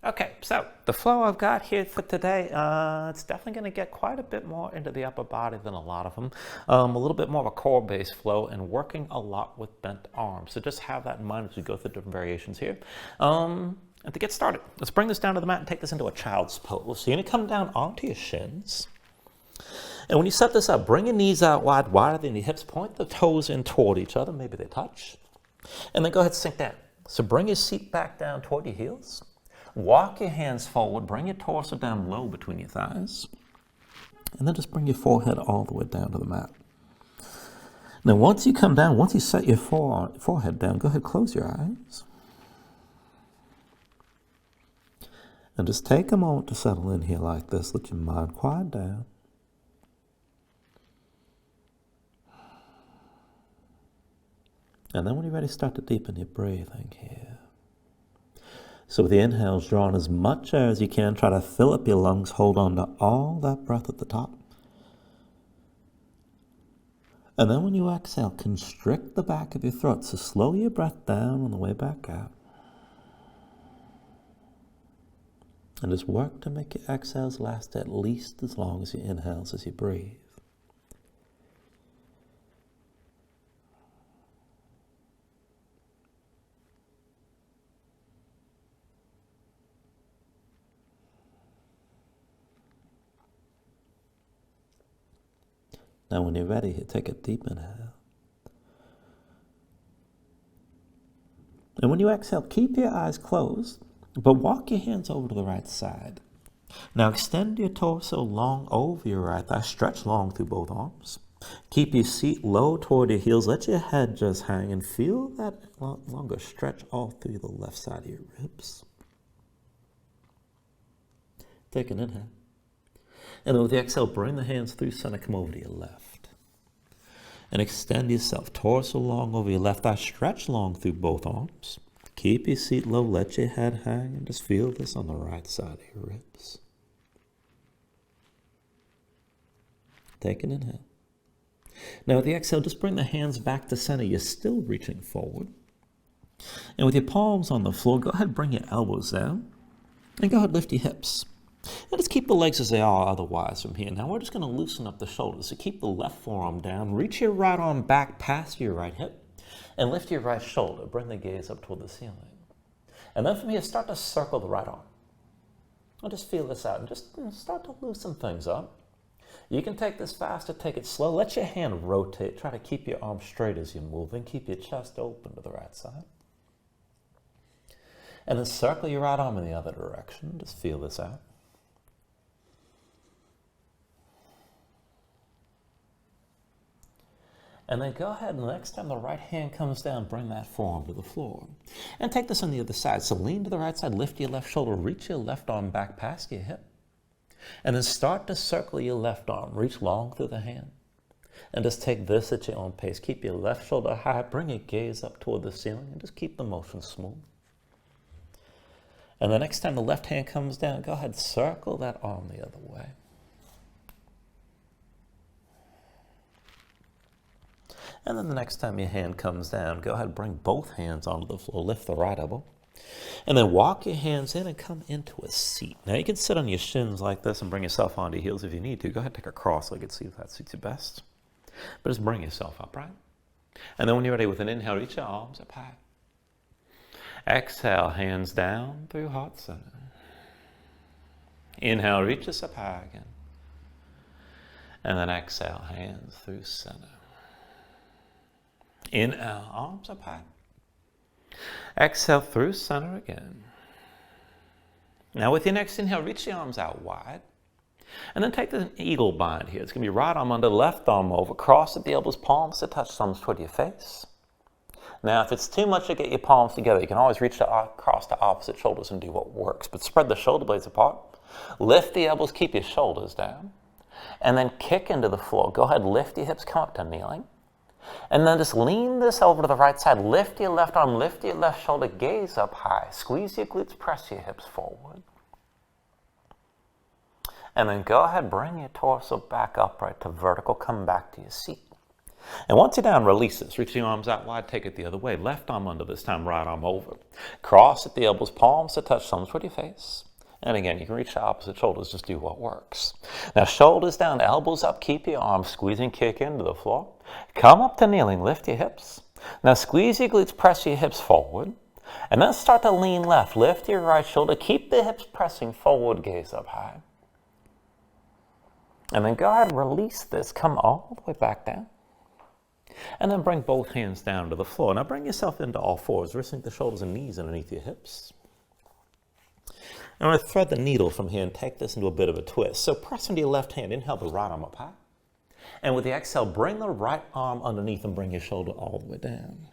Okay, so the flow I've got here for today, it's definitely going to get quite a bit more into the upper body than a lot of them. A little bit more of a core-based flow and working a lot with bent arms. So just have that in mind as we go through different variations here. And to get started, let's bring this down to the mat and take this into a child's pose. So you're going to come down onto your shins. And when you set this up, bring your knees out wide, wider than your hips. Point the toes in toward each other. Maybe they touch. And then go ahead and sink down. So bring your seat back down toward your heels. Walk your hands forward, bring your torso down low between your thighs, and then just bring your forehead all the way down to the mat. Now once you come down, once you set your forehead down, go ahead, close your eyes. And just take a moment to settle in here like this. Let your mind quiet down. And then when you're ready, start to deepen your breathing here. So with the inhales, draw in as much air as you can. Try to fill up your lungs. Hold on to all that breath at the top. And then when you exhale, constrict the back of your throat. So slow your breath down on the way back out. And just work to make your exhales last at least as long as your inhales as you breathe. Now when you're ready, take a deep inhale. And when you exhale, keep your eyes closed, but walk your hands over to the right side. Now extend your torso long over your right thigh. Stretch long through both arms. Keep your seat low toward your heels. Let your head just hang and feel that longer stretch all through the left side of your ribs. Take an inhale. And then with the exhale, bring the hands through center, come over to your left. And extend yourself, torso long over your left thigh, stretch long through both arms. Keep your seat low, let your head hang, and just feel this on the right side of your ribs. Take an inhale. Now with the exhale, just bring the hands back to center. You're still reaching forward. And with your palms on the floor, go ahead, bring your elbows down. And go ahead, lift your hips. And just keep the legs as they are otherwise from here. Now we're just going to loosen up the shoulders. So keep the left forearm down. Reach your right arm back past your right hip. And lift your right shoulder. Bring the gaze up toward the ceiling. And then from here, start to circle the right arm. I'll just feel this out and just start to loosen things up. You can take this faster, take it slow. Let your hand rotate. Try to keep your arm straight as you move. And keep your chest open to the right side. And then circle your right arm in the other direction. Just feel this out. And then go ahead and next time the right hand comes down, bring that forearm to the floor. And take this on the other side. So lean to the right side, lift your left shoulder, reach your left arm back past your hip. And then start to circle your left arm, reach long through the hand. And just take this at your own pace. Keep your left shoulder high, bring your gaze up toward the ceiling, and just keep the motion smooth. And the next time the left hand comes down, go ahead, circle that arm the other way. And then the next time your hand comes down, go ahead, bring both hands onto the floor, lift the right elbow, and then walk your hands in and come into a seat. Now you can sit on your shins like this and bring yourself onto your heels if you need to. Go ahead, take a cross-legged seat if that suits you best. But just bring yourself upright. And then when you're ready with an inhale, reach your arms up high. Exhale, hands down through heart center. Inhale, reach us up high again. And then exhale, hands through center. Inhale, arms up high. Exhale through center again. Now with your next inhale, reach the arms out wide. And then take the eagle bind here. It's going to be right arm under, left arm over. Cross at the elbows, palms to touch, thumbs toward your face. Now if it's too much to get your palms together, you can always reach across to opposite shoulders and do what works. But spread the shoulder blades apart. Lift the elbows, keep your shoulders down. And then kick into the floor. Go ahead, lift your hips, come up to kneeling. And then just lean this over to the right side. Lift your left arm, lift your left shoulder, gaze up high. Squeeze your glutes, press your hips forward. And then go ahead, bring your torso back upright to vertical. Come back to your seat. And once you're down, release this. Reach the arms out wide, take it the other way. Left arm under this time, right arm over. Cross at the elbows, palms to touch, thumbs toward your face. And again, you can reach the opposite shoulders, just do what works. Now, shoulders down, elbows up, keep your arms squeezing, kick into the floor. Come up to kneeling, lift your hips. Now, squeeze your glutes, press your hips forward. And then start to lean left, lift your right shoulder, keep the hips pressing forward, gaze up high. And then go ahead and release this, come all the way back down. And then bring both hands down to the floor. Now bring yourself into all fours, wristing the shoulders and knees underneath your hips. I'm going to thread the needle from here and take this into a bit of a twist. So press into your left hand, inhale the right arm up high. And with the exhale, bring the right arm underneath and bring your shoulder all the way down.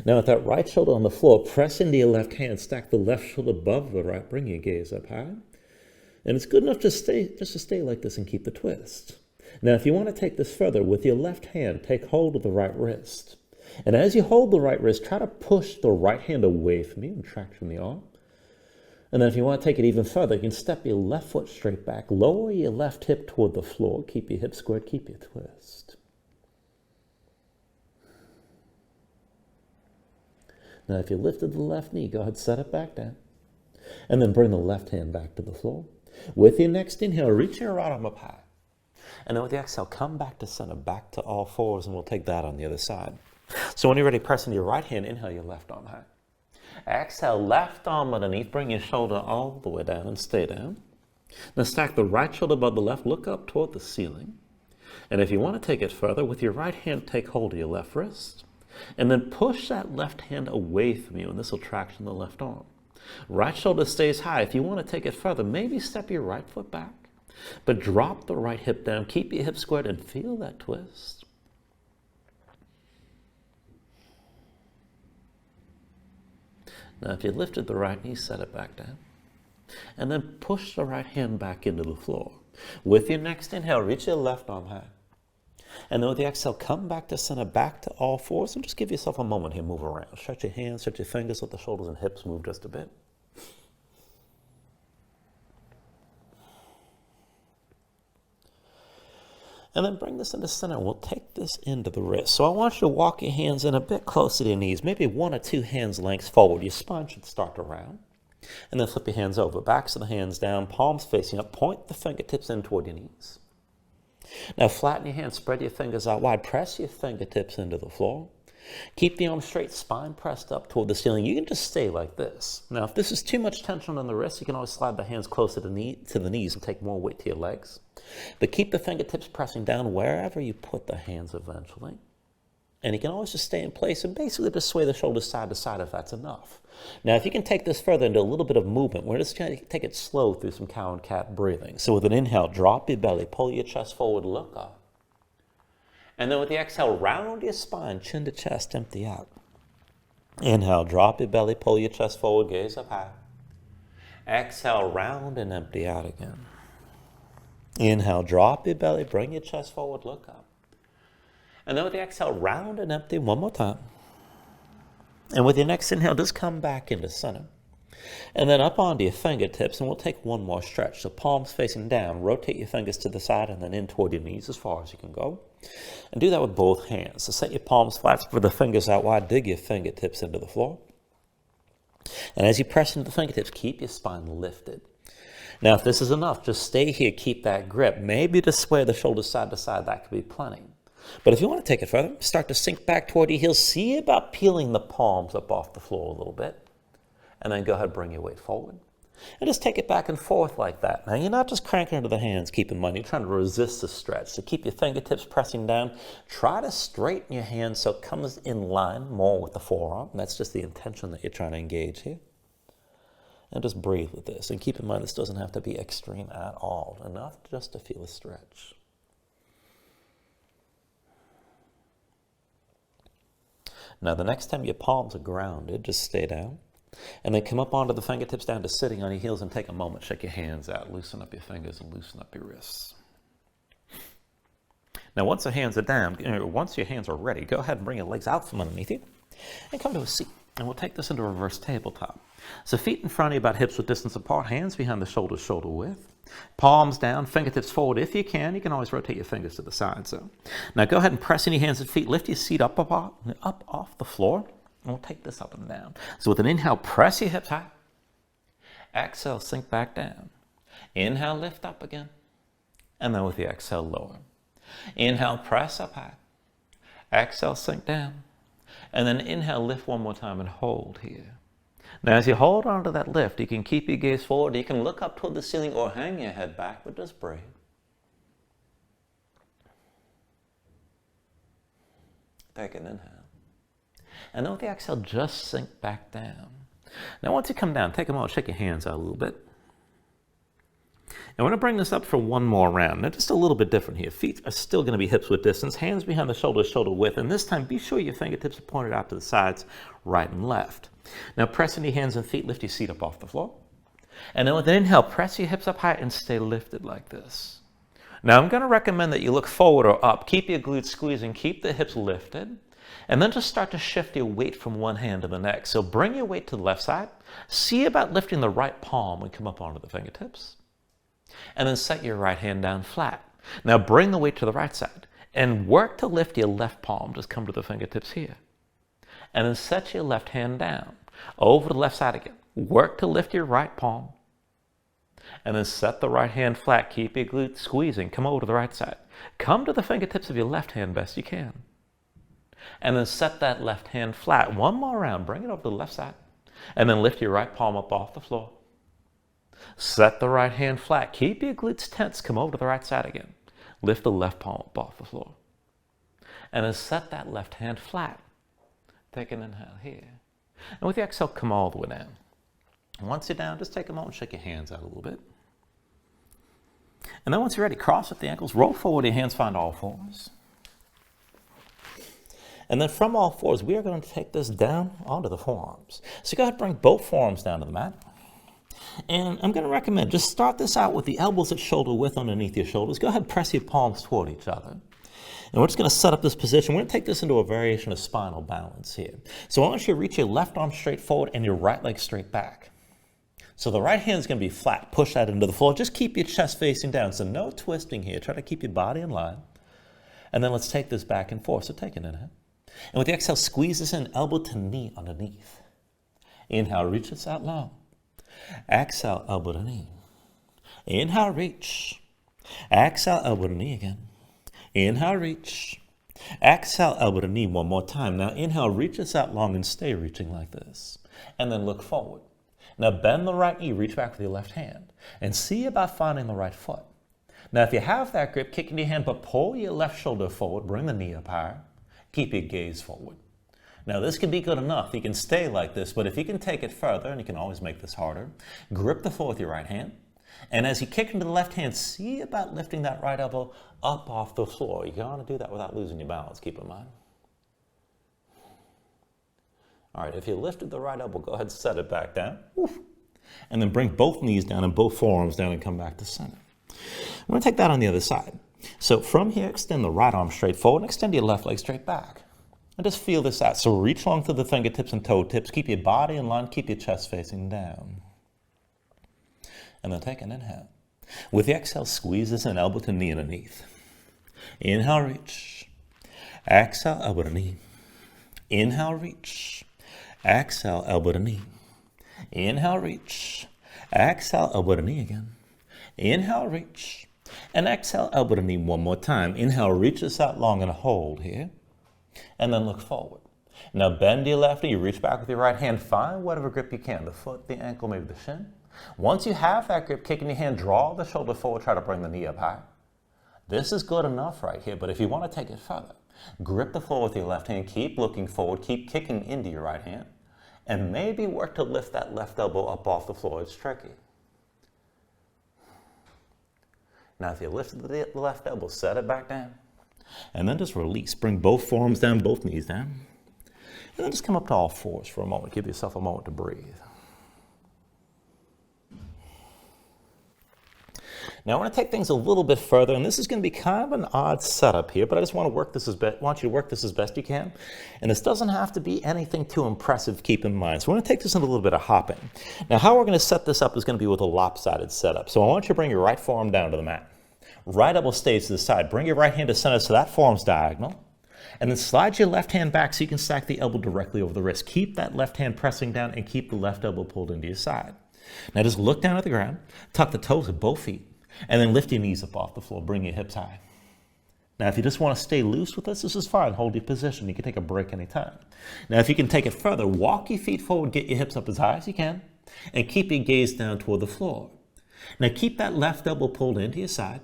Now with that right shoulder on the floor, press into your left hand, stack the left shoulder above the right, bring your gaze up high. And it's good enough to stay like this and keep the twist. Now if you want to take this further, with your left hand, take hold of the right wrist. And as you hold the right wrist, try to push the right hand away from you and track from the arm. And then if you want to take it even further, you can step your left foot straight back, lower your left hip toward the floor, keep your hips squared, keep your twist. Now if you lifted the left knee, go ahead, set it back down. And then bring the left hand back to the floor. With your next inhale, reach your right arm up high. And then with the exhale, come back to center, back to all fours, and we'll take that on the other side. So when you're ready, press into your right hand, inhale your left arm high. Exhale, left arm underneath, bring your shoulder all the way down and stay down. Now stack the right shoulder above the left, look up toward the ceiling. And if you want to take it further, with your right hand, take hold of your left wrist. And then push that left hand away from you, and this will traction the left arm. Right shoulder stays high. If you want to take it further, maybe step your right foot back. But drop the right hip down, keep your hips squared, and feel that twist. Now, if you lifted the right knee, set it back down. And then push the right hand back into the floor. With your next inhale, reach your left arm high. And then with the exhale, come back to center, back to all fours, and just give yourself a moment here, move around. Stretch your hands, stretch your fingers, let the shoulders and hips move just a bit. And then bring this into center. We'll take this into the wrist. So I want you to walk your hands in a bit closer to your knees, maybe 1 or 2 hands lengths forward. Your spine should start to round. And then flip your hands over, backs of the hands down, palms facing up. Point the fingertips in toward your knees. Now flatten your hands, spread your fingers out wide. Press your fingertips into the floor. Keep the arms straight, spine pressed up toward the ceiling. You can just stay like this. Now if this is too much tension on the wrist, you can always slide the hands closer to the knees and take more weight to your legs. But keep the fingertips pressing down wherever you put the hands eventually. And you can always just stay in place and basically just sway the shoulders side to side if that's enough. Now, if you can take this further into a little bit of movement, we're just going to take it slow through some cow and cat breathing. So with an inhale, drop your belly, pull your chest forward, look up. And then with the exhale, round your spine, chin to chest, empty out. Inhale, drop your belly, pull your chest forward, gaze up high. Exhale, round and empty out again. Inhale, drop your belly, bring your chest forward, look up. And then with the exhale, round and empty one more time. And with your next inhale, just come back into center. And then up onto your fingertips, and we'll take one more stretch. So palms facing down, rotate your fingers to the side and then in toward your knees as far as you can go. And do that with both hands. So set your palms flat, spread the fingers out wide, dig your fingertips into the floor. And as you press into the fingertips, keep your spine lifted. Now, if this is enough, just stay here, keep that grip. Maybe just sway the shoulders side to side, that could be plenty. But if you want to take it further, start to sink back toward your heels. See about peeling the palms up off the floor a little bit. And then go ahead and bring your weight forward. And just take it back and forth like that. Now, you're not just cranking into the hands, keep in mind. You're trying to resist the stretch. So keep your fingertips pressing down. Try to straighten your hands so it comes in line more with the forearm. And that's just the intention that you're trying to engage here. And just breathe with this. And keep in mind, this doesn't have to be extreme at all. Enough just to feel a stretch. Now, the next time your palms are grounded, just stay down. And then come up onto the fingertips down to sitting on your heels and take a moment. Shake your hands out. Loosen up your fingers and loosen up your wrists. Now, once your hands are ready, go ahead and bring your legs out from underneath you and come to a seat. And we'll take this into reverse tabletop. So feet in front of you about hips width distance apart, hands behind the shoulders, shoulder width. Palms down, fingertips forward if you can. You can always rotate your fingers to the side. So now go ahead and press in your hands and feet. Lift your seat up off the floor. And we'll take this up and down. So with an inhale, press your hips high. Exhale, sink back down. Inhale, lift up again. And then with the exhale, lower. Inhale, press up high. Exhale, sink down. And then inhale, lift one more time and hold here. Now, as you hold on to that lift, you can keep your gaze forward. You can look up toward the ceiling or hang your head back, but just breathe. Take an inhale. And then with the exhale, just sink back down. Now, once you come down, take a moment, shake your hands out a little bit. And we're going to bring this up for one more round. Now, just a little bit different here. Feet are still going to be hips width distance, hands behind the shoulders, shoulder width. And this time, be sure your fingertips are pointed out to the sides, right and left. Now, press into your hands and feet, lift your seat up off the floor. And then with an inhale, press your hips up high and stay lifted like this. Now, I'm going to recommend that you look forward or up. Keep your glutes squeezing, keep the hips lifted. And then just start to shift your weight from one hand to the next. So bring your weight to the left side. See about lifting the right palm and come up onto the fingertips. And then set your right hand down flat. Now bring the weight to the right side and work to lift your left palm. Just come to the fingertips here. And then set your left hand down over the left side again. Work to lift your right palm. And then set the right hand flat. Keep your glutes squeezing. Come over to the right side. Come to the fingertips of your left hand best you can. And then set that left hand flat. One more round. Bring it over to the left side. And then lift your right palm up off the floor. Set the right hand flat. Keep your glutes tense. Come over to the right side again. Lift the left palm up off the floor. And then set that left hand flat. Take an inhale here. And with the exhale, come all the way down. And once you're down, just take a moment and shake your hands out a little bit. And then once you're ready, cross at the ankles, roll forward, your hands find all fours. And then from all fours, we are going to take this down onto the forearms. So go ahead and bring both forearms down to the mat. And I'm going to recommend, just start this out with the elbows at shoulder width underneath your shoulders. Go ahead and press your palms toward each other. And we're just going to set up this position. We're going to take this into a variation of spinal balance here. So I want you to reach your left arm straight forward and your right leg straight back. So the right hand is going to be flat. Push that into the floor. Just keep your chest facing down. So no twisting here. Try to keep your body in line. And then let's take this back and forth. So take an inhale. And with the exhale, squeeze this in, elbow to knee underneath. Inhale, reach this out long. Exhale, elbow to knee. Inhale, reach. Exhale, elbow to knee again. Inhale, reach. Exhale, elbow to knee one more time. Now inhale, reach this out long and stay reaching like this. And then look forward. Now bend the right knee, reach back with your left hand. And see about finding the right foot. Now if you have that grip, kick into your hand, but pull your left shoulder forward, bring the knee up higher. Keep your gaze forward. Now this can be good enough. You can stay like this, but if you can take it further, and you can always make this harder, grip the floor with your right hand. And as you kick into the left hand, see about lifting that right elbow up off the floor. You want to do that without losing your balance, keep in mind. All right, if you lifted the right elbow, go ahead and set it back down. Oof. And then bring both knees down and both forearms down and come back to center. I'm going to take that on the other side. So from here, extend the right arm straight forward and extend your left leg straight back. And just feel this out. So reach long through the fingertips and toe tips. Keep your body in line. Keep your chest facing down. And then take an inhale. With the exhale, squeeze this in, elbow to knee underneath. Inhale, reach. Exhale, elbow to knee. Inhale, reach. Exhale, elbow to knee. Inhale, reach. Exhale, elbow to knee again. Inhale, reach. And exhale, elbow to knee one more time. Inhale, reach this out long and hold here. And then look forward. Now bend your left knee, reach back with your right hand. Find whatever grip you can, the foot, the ankle, maybe the shin. Once you have that grip, kick in your hand, draw the shoulder forward, try to bring the knee up high. This is good enough right here, but if you want to take it further, grip the floor with your left hand, keep looking forward, keep kicking into your right hand, and maybe work to lift that left elbow up off the floor. It's tricky. Now if you lift the left elbow, set it back down. And then just release. Bring both forearms down, both knees down. And then just come up to all fours for a moment. Give yourself a moment to breathe. Now I want to take things a little bit further, and this is going to be kind of an odd setup here, but I just want you to work this as best you can. And this doesn't have to be anything too impressive, keep in mind. So we're going to take this in a little bit of hopping. Now how we're going to set this up is going to be with a lopsided setup. So I want you to bring your right forearm down to the mat. Right elbow stays to the side. Bring your right hand to center so that forearm's diagonal. And then slide your left hand back so you can stack the elbow directly over the wrist. Keep that left hand pressing down and keep the left elbow pulled into your side. Now just look down at the ground, tuck the toes of both feet, and then lift your knees up off the floor. Bring your hips high. Now if you just want to stay loose with this is fine. Hold your position. You can take a break anytime. Now if you can take it further, walk your feet forward, get your hips up as high as you can, and keep your gaze down toward the floor. Now keep that left elbow pulled into your side.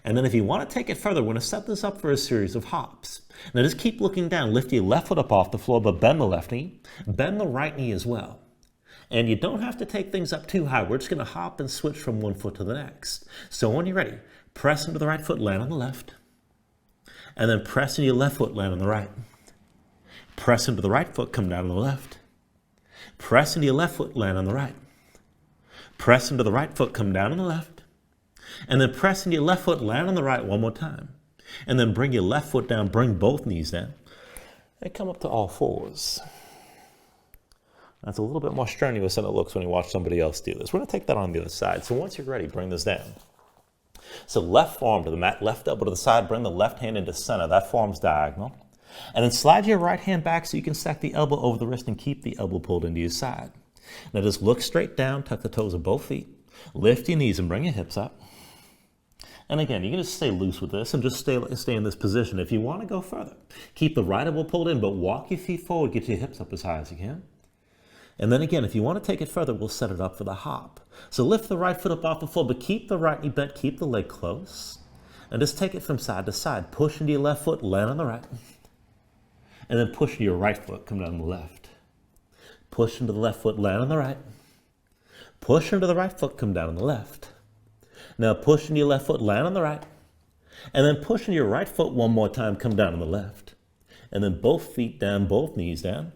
And then if you want to take it further, we're going to set this up for a series of hops. Now just keep looking down. Lift your left foot up off the floor, but bend the left knee. Bend the right knee as well. And you don't have to take things up too high. We're just going to hop and switch from one foot to the next. So when you're ready, press into the right foot, land on the left. And then press into your left foot, land on the right. Press into the right foot, come down on the left. Press into your left foot, land on the right. Press into the right foot, come down on the left. And then press into your left foot, land on the right one more time. And then bring your left foot down, bring both knees down. And come up to all fours. That's a little bit more strenuous than it looks when you watch somebody else do this. We're going to take that on the other side. So once you're ready, bring this down. So left forearm to the mat, left elbow to the side, bring the left hand into center. That forearm's diagonal. And then slide your right hand back so you can stack the elbow over the wrist and keep the elbow pulled into your side. Now just look straight down, tuck the toes of both feet, lift your knees and bring your hips up. And again, you can just stay loose with this and just stay in this position. If you want to go further, keep the right elbow pulled in, but walk your feet forward, get your hips up as high as you can. And then again, if you want to take it further, we'll set it up for the hop. So lift the right foot up off the floor, but keep the right knee bent, keep the leg close. And just take it from side to side. Push into your left foot, land on the right. And then push into your right foot, come down on the left. Push into the left foot, land on the right. Push into the right foot, come down on the left. Now push into your left foot, land on the right. And then push into your right foot one more time, come down on the left. And then both feet down, both knees down.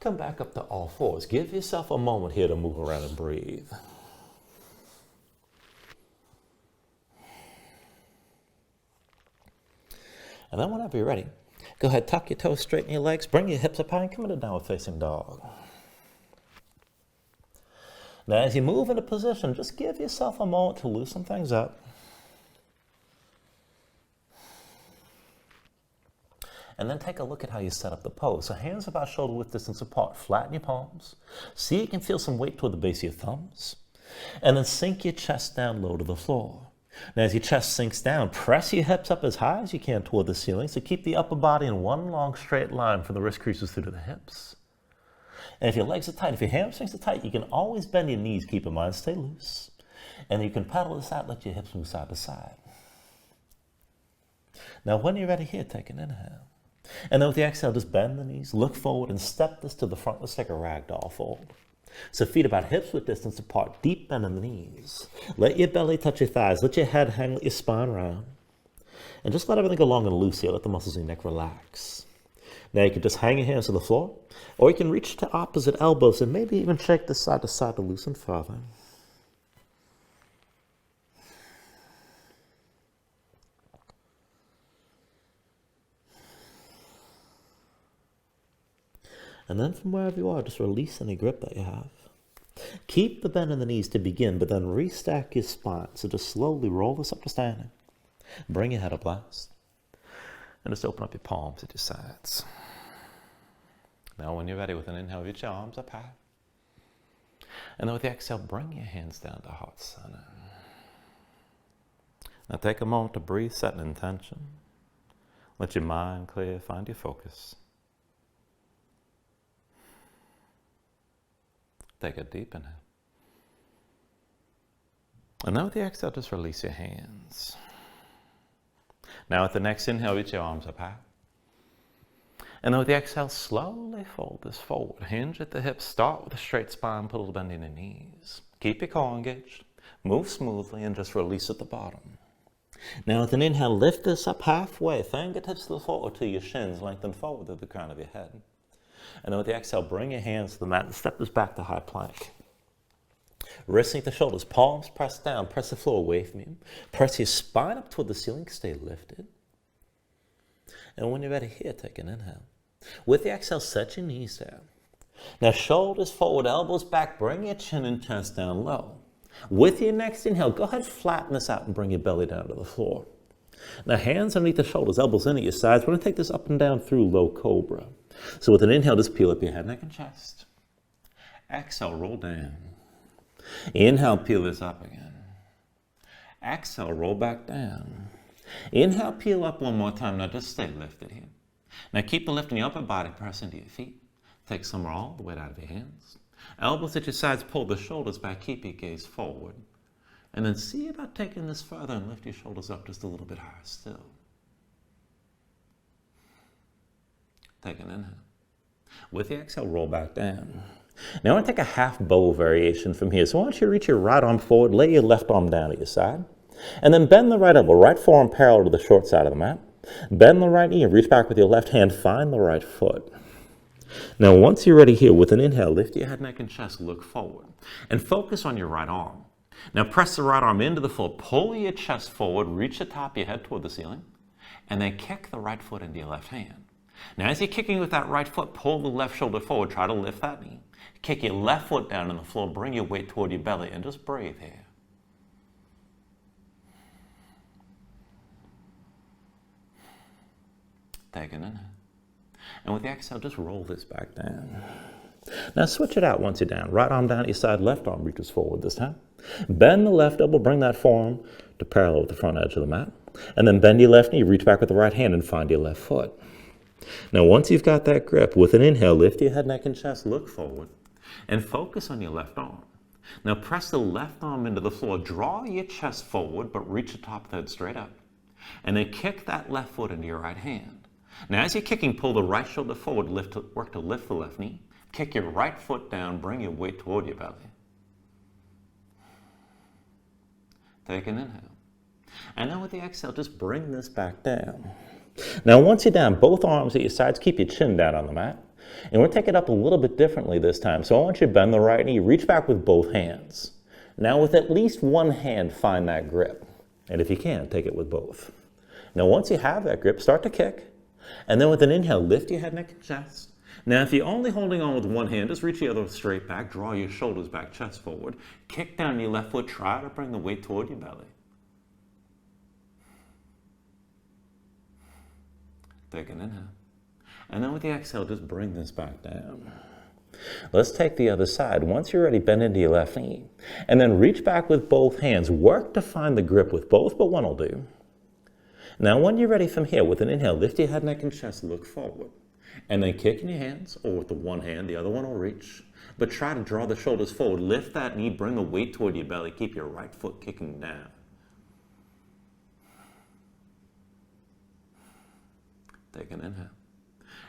Come back up to all fours. Give yourself a moment here to move around and breathe. And then whenever you're ready, go ahead, tuck your toes, straighten your legs, bring your hips up high, and come into downward facing dog. Now as you move into position, just give yourself a moment to loosen things up. And then take a look at how you set up the pose. So hands about shoulder width distance apart. Flatten your palms. See you can feel some weight toward the base of your thumbs. And then sink your chest down low to the floor. Now as your chest sinks down, press your hips up as high as you can toward the ceiling. So keep the upper body in one long straight line from the wrist creases through to the hips. And if your legs are tight, if your hamstrings are tight, you can always bend your knees. Keep in mind, stay loose. And you can paddle this out, let your hips move side to side. Now when you're ready here, take an inhale. And then with the exhale, just bend the knees, look forward, and step this to the front. Let's take a ragdoll fold. So feet about hips width distance apart, deep bend in the knees. Let your belly touch your thighs. Let your head hang, let your spine round. And just let everything go long and loose here. Let the muscles in your neck relax. Now you can just hang your hands to the floor, or you can reach to opposite elbows and maybe even shake this side to side to loosen further. And then from wherever you are, just release any grip that you have. Keep the bend in the knees to begin, but then restack your spine. So just slowly roll this up to standing. Bring your head up last. And just open up your palms at your sides. Now when you're ready, with an inhale, reach your arms up high. And then with the exhale, bring your hands down to heart center. Now take a moment to breathe, set an intention. Let your mind clear, find your focus. Take a deep inhale. And now with the exhale, just release your hands. Now with the next inhale, reach your arms up high. And then with the exhale, slowly fold this forward. Hinge at the hips. Start with a straight spine, put a little bend in your knees. Keep your core engaged. Move smoothly and just release at the bottom. Now with an inhale, lift this up halfway. Fingertips to the floor or to your shins. Lengthen forward to the crown of your head. And then with the exhale, bring your hands to the mat and step this back to high plank. Wrists underneath the shoulders, palms pressed down, press the floor away from you. Press your spine up toward the ceiling, stay lifted. And when you're ready here, take an inhale. With the exhale, set your knees down. Now shoulders forward, elbows back, bring your chin and chest down low. With your next inhale, go ahead, flatten this out and bring your belly down to the floor. Now hands underneath the shoulders, elbows in at your sides. We're going to take this up and down through low cobra. So with an inhale, just peel up your head, neck, and chest. Exhale, roll down. Inhale, peel this up again. Exhale, roll back down. Inhale, peel up one more time. Now just stay lifted here. Now keep the lift in your upper body, press into your feet. Take some or all the weight out of your hands. Elbows at your sides, pull the shoulders back, keep your gaze forward. And then see about taking this further and lift your shoulders up just a little bit higher still. Take an inhale. With the exhale, roll back down. Now I want to take a half bow variation from here. So I want you to reach your right arm forward, lay your left arm down at your side, and then bend the right elbow, right forearm parallel to the short side of the mat. Bend the right knee and reach back with your left hand, find the right foot. Now once you're ready here, with an inhale, lift your head, neck, and chest, look forward, and focus on your right arm. Now press the right arm into the floor, pull your chest forward, reach the top of your head toward the ceiling, and then kick the right foot into your left hand. Now as you're kicking with that right foot, pull the left shoulder forward, try to lift that knee. Kick your left foot down on the floor, bring your weight toward your belly, and just breathe here. Take an inhale. And with the exhale, just roll this back down. Now switch it out once you're down. Right arm down at your side, left arm reaches forward this time. Bend the left elbow, bring that forearm to parallel with the front edge of the mat. And then bend your left knee, reach back with the right hand and find your left foot. Now once you've got that grip, with an inhale, lift your head, neck, and chest, look forward, and focus on your left arm. Now press the left arm into the floor, draw your chest forward, but reach the top of the head straight up. And then kick that left foot into your right hand. Now as you're kicking, pull the right shoulder forward, work to lift the left knee. Kick your right foot down, bring your weight toward your belly. Take an inhale. And then with the exhale, just bring this back down. Now once you're down, both arms at your sides, keep your chin down on the mat. And we'll take it up a little bit differently this time. So I want you to bend the right knee, reach back with both hands. Now with at least one hand, find that grip. And if you can, take it with both. Now once you have that grip, start to kick. And then with an inhale, lift your head, neck, and chest. Now if you're only holding on with one hand, just reach the other straight back, draw your shoulders back, chest forward. Kick down your left foot, try to bring the weight toward your belly. Take an inhale. And then with the exhale, just bring this back down. Let's take the other side. Once you're ready, bend into your left knee. And then reach back with both hands. Work to find the grip with both, but one will do. Now when you're ready from here, with an inhale, lift your head, neck, and chest, look forward. And then kick in your hands, or with the one hand, the other one will reach. But try to draw the shoulders forward. Lift that knee, bring the weight toward your belly. Keep your right foot kicking down. Take an inhale.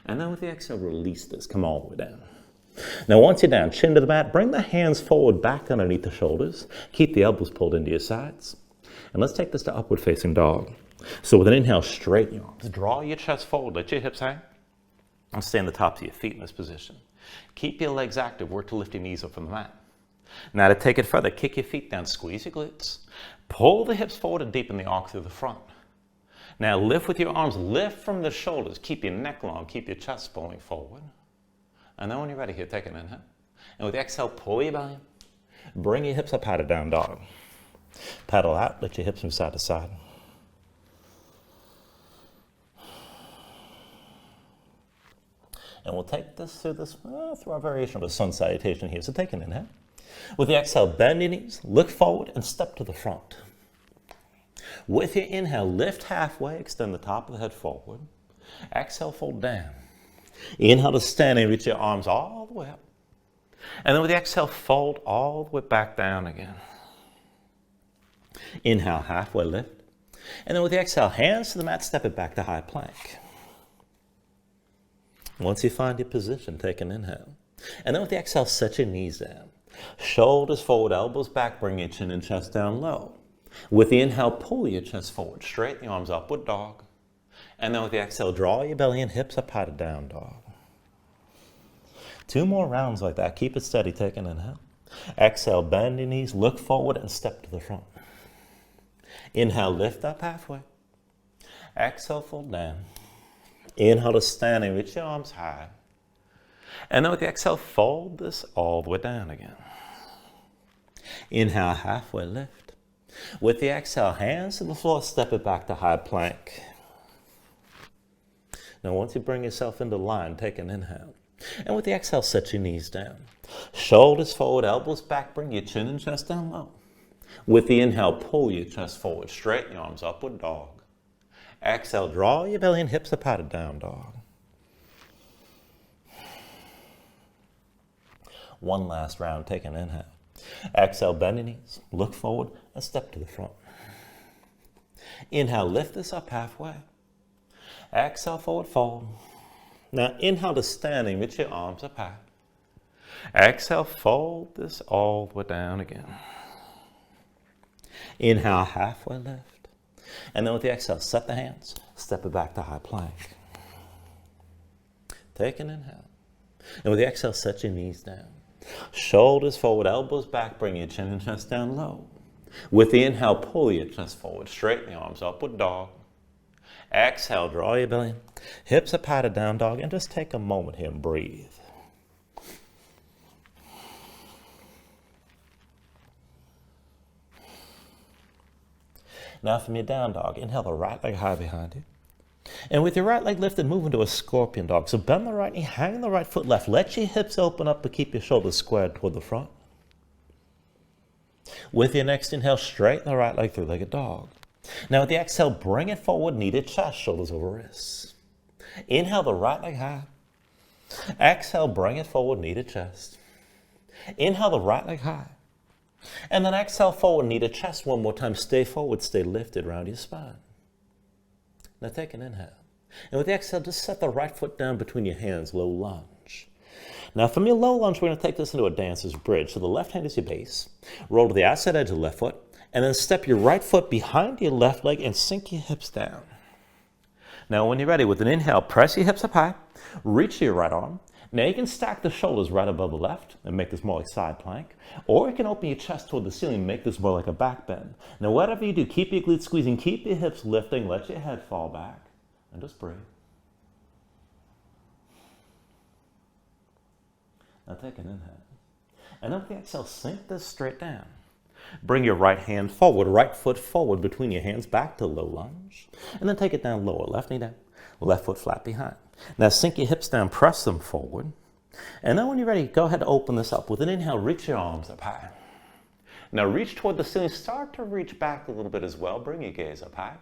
And then with the exhale, release this. Come all the way down. Now once you're down, chin to the mat, bring the hands forward back underneath the shoulders. Keep the elbows pulled into your sides. And let's take this to upward facing dog. So with an inhale, straighten your arms. Draw your chest forward, let your hips hang. And stay on the tops of your feet in this position. Keep your legs active, work to lift your knees up from the mat. Now to take it further, kick your feet down, squeeze your glutes. Pull the hips forward and deepen the arc through the front. Now lift with your arms, lift from the shoulders. Keep your neck long, keep your chest bowing forward. And then when you're ready here, take an inhale. And with the exhale, pull your belly in. Bring your hips up high to down dog. Paddle out, let your hips move side to side. And we'll take this through our variation of a sun salutation here. So take an inhale. With the exhale, bend your knees, look forward, and step to the front. With your inhale, lift halfway, extend the top of the head forward. Exhale, fold down. Inhale to stand and reach your arms all the way up. And then with the exhale, fold all the way back down again. Inhale, halfway lift. And then with the exhale, hands to the mat, step it back to high plank. Once you find your position, take an inhale. And then with the exhale, set your knees down. Shoulders forward, elbows back, bring your chin and chest down low. With the inhale, pull your chest forward, straighten the arms, upward dog. And then with the exhale, draw your belly and hips up high to down dog. 2 more rounds like that. Keep it steady, take an inhale. Exhale, bend your knees, look forward and step to the front. Inhale, lift up halfway. Exhale, fold down. Inhale to standing, reach your arms high. And then with the exhale, fold this all the way down again. Inhale, halfway lift. With the exhale, hands to the floor, step it back to high plank. Now once you bring yourself into line, take an inhale. And with the exhale, set your knees down. Shoulders forward, elbows back, bring your chin and chest down low. With the inhale, pull your chest forward, straighten your arms, upward dog. Exhale, draw your belly and hips apart to down dog. One last round, take an inhale. Exhale, bend your knees, look forward and step to the front. Inhale, lift this up halfway. Exhale, forward fold. Now inhale to standing, reach your arms up high. Exhale, fold this all the way down again. Inhale, halfway lift. And then with the exhale, set the hands, step it back to high plank. Take an inhale. And with the exhale, set your knees down. Shoulders forward, elbows back, bring your chin and chest down low. With the inhale, pull your chest forward, straighten your arms, upward dog. Exhale, draw your belly, hips apart to down dog, and just take a moment here and breathe. Now from your down dog, inhale the right leg high behind you. And with your right leg lifted, move into a scorpion dog. So bend the right knee, hang the right foot left. Let your hips open up, but keep your shoulders squared toward the front. With your next inhale, straighten the right leg, three-legged dog. Now with the exhale, bring it forward, knee to chest, shoulders over wrists. Inhale the right leg high. Exhale, bring it forward, knee to chest. Inhale the right leg high. And then exhale forward, knee to chest one more time. Stay forward, stay lifted around your spine. Now take an inhale. And with the exhale, just set the right foot down between your hands, low lunge. Now from your low lunge, we're going to take this into a dancer's bridge. So the left hand is your base. Roll to the outside edge of the left foot. And then step your right foot behind your left leg and sink your hips down. Now when you're ready, with an inhale, press your hips up high. Reach your right arm. Now you can stack the shoulders right above the left and make this more like side plank. Or you can open your chest toward the ceiling and make this more like a back bend. Now whatever you do, keep your glutes squeezing, keep your hips lifting, let your head fall back, and just breathe. Now take an inhale. And then with the exhale, sink this straight down. Bring your right hand forward, right foot forward between your hands, back to low lunge. And then take it down lower, left knee down, left foot flat behind. Now sink your hips down, press them forward. And then when you're ready, go ahead and open this up. With an inhale, reach your arms up high. Now reach toward the ceiling, start to reach back a little bit as well. Bring your gaze up high.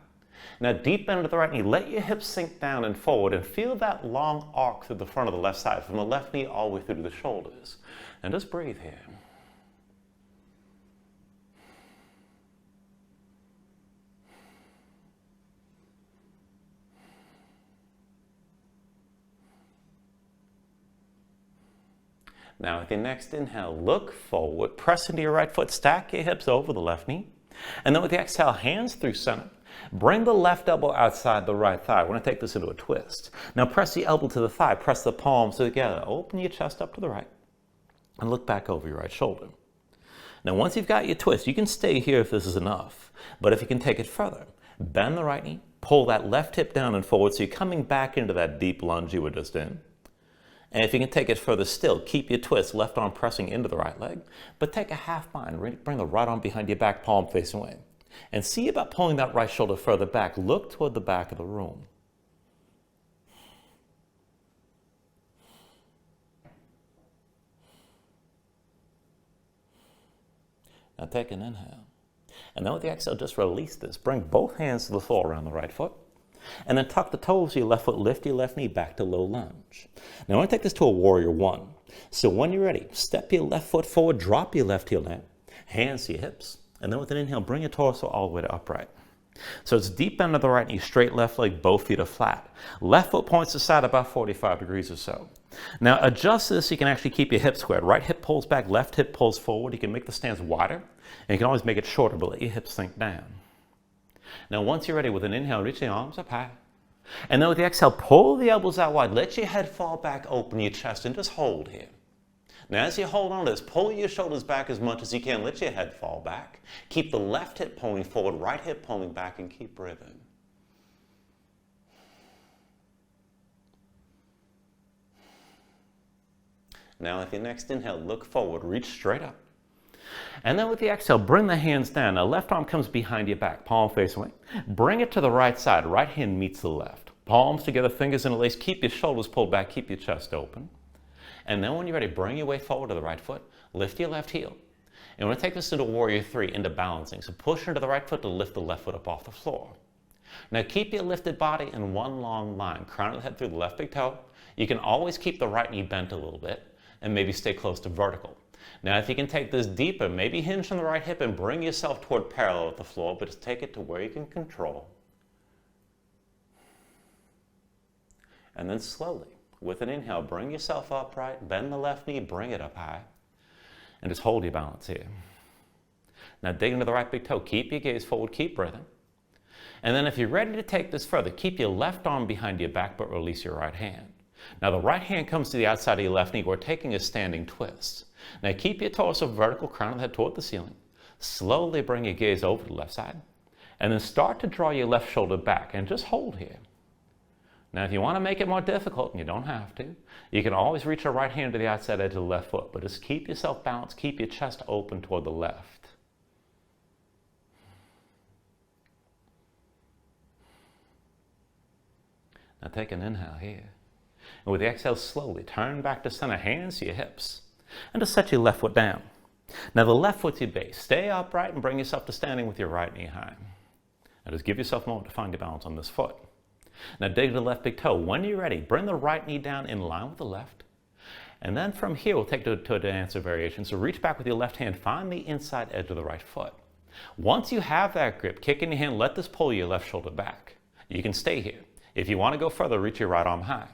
Now deep bend to the right knee, let your hips sink down and forward and feel that long arc through the front of the left side, from the left knee all the way through to the shoulders. And just breathe here. Now with your next inhale, look forward, press into your right foot, stack your hips over the left knee. And then with the exhale, hands through center. Bring the left elbow outside the right thigh. We're going to take this into a twist. Now press the elbow to the thigh, press the palms together. Open your chest up to the right and look back over your right shoulder. Now once you've got your twist, you can stay here if this is enough. But if you can take it further, bend the right knee, pull that left hip down and forward so you're coming back into that deep lunge you were just in. And if you can take it further still, keep your twist, left arm pressing into the right leg, but take a half bind, bring the right arm behind your back, palm facing away. And see about pulling that right shoulder further back. Look toward the back of the room. Now take an inhale. And then with the exhale, just release this. Bring both hands to the floor around the right foot. And then tuck the toes of your left foot, lift your left knee back to low lunge. Now I want to take this to a warrior one. So when you're ready, step your left foot forward, drop your left heel down, hands to your hips, and then with an inhale, bring your torso all the way to upright. So it's deep bend of the right knee, straight left leg, both feet are flat. Left foot points to the side about 45 degrees or so. Now adjust this so you can actually keep your hips squared. Right hip pulls back, left hip pulls forward. You can make the stance wider, and you can always make it shorter, but let your hips sink down. Now once you're ready, with an inhale, reach the arms up high. And then with the exhale, pull the elbows out wide. Let your head fall back, open your chest, and just hold here. Now as you hold on to this, pull your shoulders back as much as you can. Let your head fall back. Keep the left hip pulling forward, right hip pulling back, and keep breathing. Now with your next inhale, look forward, reach straight up. And then with the exhale, bring the hands down. Now left arm comes behind your back, palm facing away. Bring it to the right side, right hand meets the left. Palms together, fingers in a lace. Keep your shoulders pulled back, keep your chest open. And then when you're ready, bring your weight forward to the right foot, lift your left heel. And we're going to take this into Warrior 3, into balancing. So push into the right foot to lift the left foot up off the floor. Now keep your lifted body in one long line, crown of the head through the left big toe. You can always keep the right knee bent a little bit and maybe stay close to vertical. Now if you can take this deeper, maybe hinge from the right hip and bring yourself toward parallel with the floor, but just take it to where you can control. And then slowly, with an inhale, bring yourself upright, bend the left knee, bring it up high, and just hold your balance here. Now dig into the right big toe, keep your gaze forward, keep breathing. And then if you're ready to take this further, keep your left arm behind your back, but release your right hand. Now the right hand comes to the outside of your left knee. We're taking a standing twist. Now keep your torso vertical, crown of the head toward the ceiling. Slowly bring your gaze over to the left side. And then start to draw your left shoulder back and just hold here. Now if you want to make it more difficult, and you don't have to, you can always reach your right hand to the outside edge of the left foot, but just keep yourself balanced, keep your chest open toward the left. Now take an inhale here. And with the exhale, slowly turn back to center, hands to your hips. And just set your left foot down. Now the left foot's your base. Stay upright and bring yourself to standing with your right knee high. Now just give yourself a moment to find your balance on this foot. Now dig to the left big toe. When you're ready, bring the right knee down in line with the left. And then from here, we'll take it to a dancer variation. So reach back with your left hand, find the inside edge of the right foot. Once you have that grip, kick in your hand, let this pull your left shoulder back. You can stay here. If you want to go further, reach your right arm high.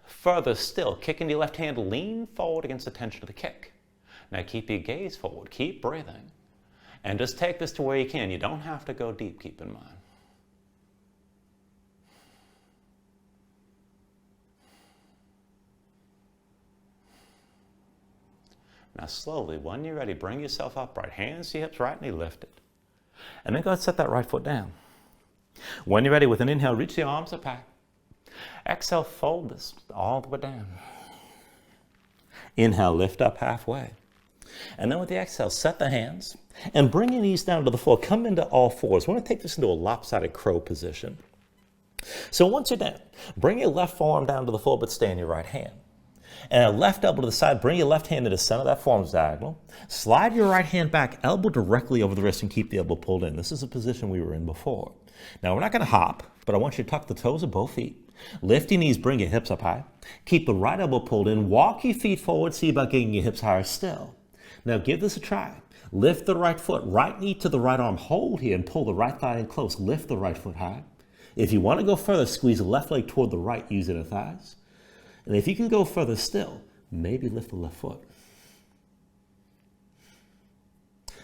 Further still, kick into your left hand, lean forward against the tension of the kick. Now keep your gaze forward, keep breathing. And just take this to where you can. You don't have to go deep, keep in mind. Now slowly, when you're ready, bring yourself upright. Hands to your hips, right knee lifted. And then go ahead and set that right foot down. When you're ready, with an inhale, reach the arms up high. Exhale, fold this all the way down. Inhale, lift up halfway. And then with the exhale, set the hands and bring your knees down to the floor. Come into all fours. We're going to take this into a lopsided crow position. So once you're down, bring your left forearm down to the floor, but stay in your right hand. And left elbow to the side, bring your left hand to the center of that forearm's diagonal. Slide your right hand back, elbow directly over the wrist, and keep the elbow pulled in. This is a position we were in before. Now we're not going to hop, but I want you to tuck the toes of both feet. Lift your knees, bring your hips up high. Keep the right elbow pulled in. Walk your feet forward, see about getting your hips higher still. Now give this a try. Lift the right foot, right knee to the right arm. Hold here and pull the right thigh in close. Lift the right foot high. If you want to go further, squeeze the left leg toward the right using the thighs. And if you can go further still, maybe lift the left foot.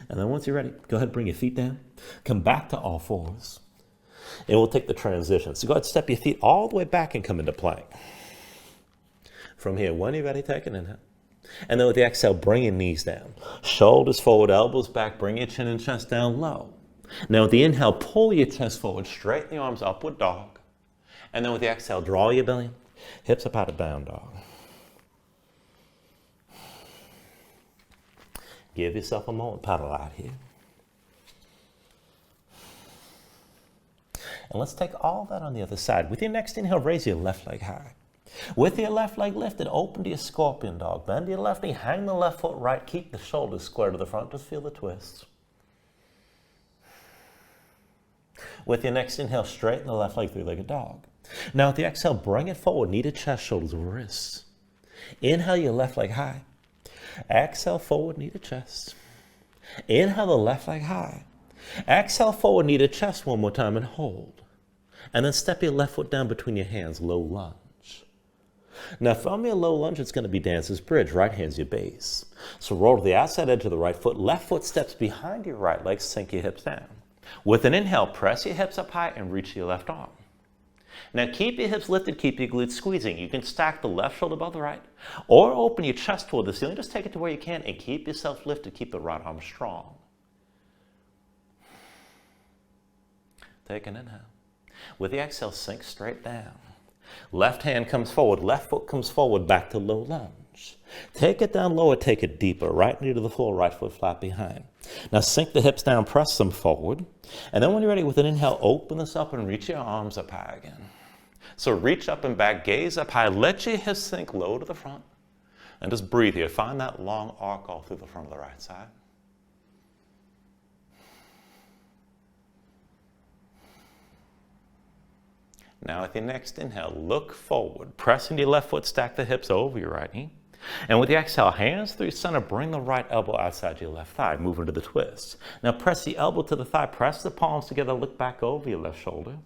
And then once you're ready, go ahead and bring your feet down. Come back to all fours. And we'll take the transition. So go ahead and step your feet all the way back and come into plank. From here, when you're ready, take an inhale. And then with the exhale, bring your knees down. Shoulders forward, elbows back, bring your chin and chest down low. Now with the inhale, pull your chest forward, straighten the arms, upward dog. And then with the exhale, draw your belly, hips up out of down dog. Give yourself a moment, paddle out here. And let's take all that on the other side. With your next inhale, raise your left leg high. With your left leg lifted, open to your scorpion dog. Bend your left knee, hang the left foot right, keep the shoulders square to the front. Just feel the twists. With your next inhale, straighten the left leg, three-legged dog. Now with the exhale, bring it forward, knee to chest, shoulders over wrists. Inhale your left leg high. Exhale forward, knee to chest. Inhale the left leg high. Exhale forward, knee to chest one more time and hold. And then step your left foot down between your hands, low lunge. Now from your low lunge, it's going to be dancer's bridge. Right hand's your base. So roll to the outside edge of the right foot. Left foot steps behind your right leg. Sink your hips down. With an inhale, press your hips up high and reach your left arm. Now keep your hips lifted, keep your glutes squeezing. You can stack the left shoulder above the right, or open your chest toward the ceiling. Just take it to where you can and keep yourself lifted. Keep the right arm strong. Take an inhale. With the exhale, sink straight down. Left hand comes forward, left foot comes forward, back to low lunge. Take it down lower, take it deeper, right knee to the floor, right foot flat behind. Now sink the hips down, press them forward. And then when you're ready, with an inhale, open this up and reach your arms up high again. So reach up and back, gaze up high, let your hips sink low to the front. And just breathe here. Find that long arc all through the front of the right side. Now with your next inhale, look forward. Pressing your left foot, stack the hips over your right knee. And with the exhale, hands through your center, bring the right elbow outside your left thigh, move into the twist. Now press the elbow to the thigh, press the palms together, look back over your left shoulder.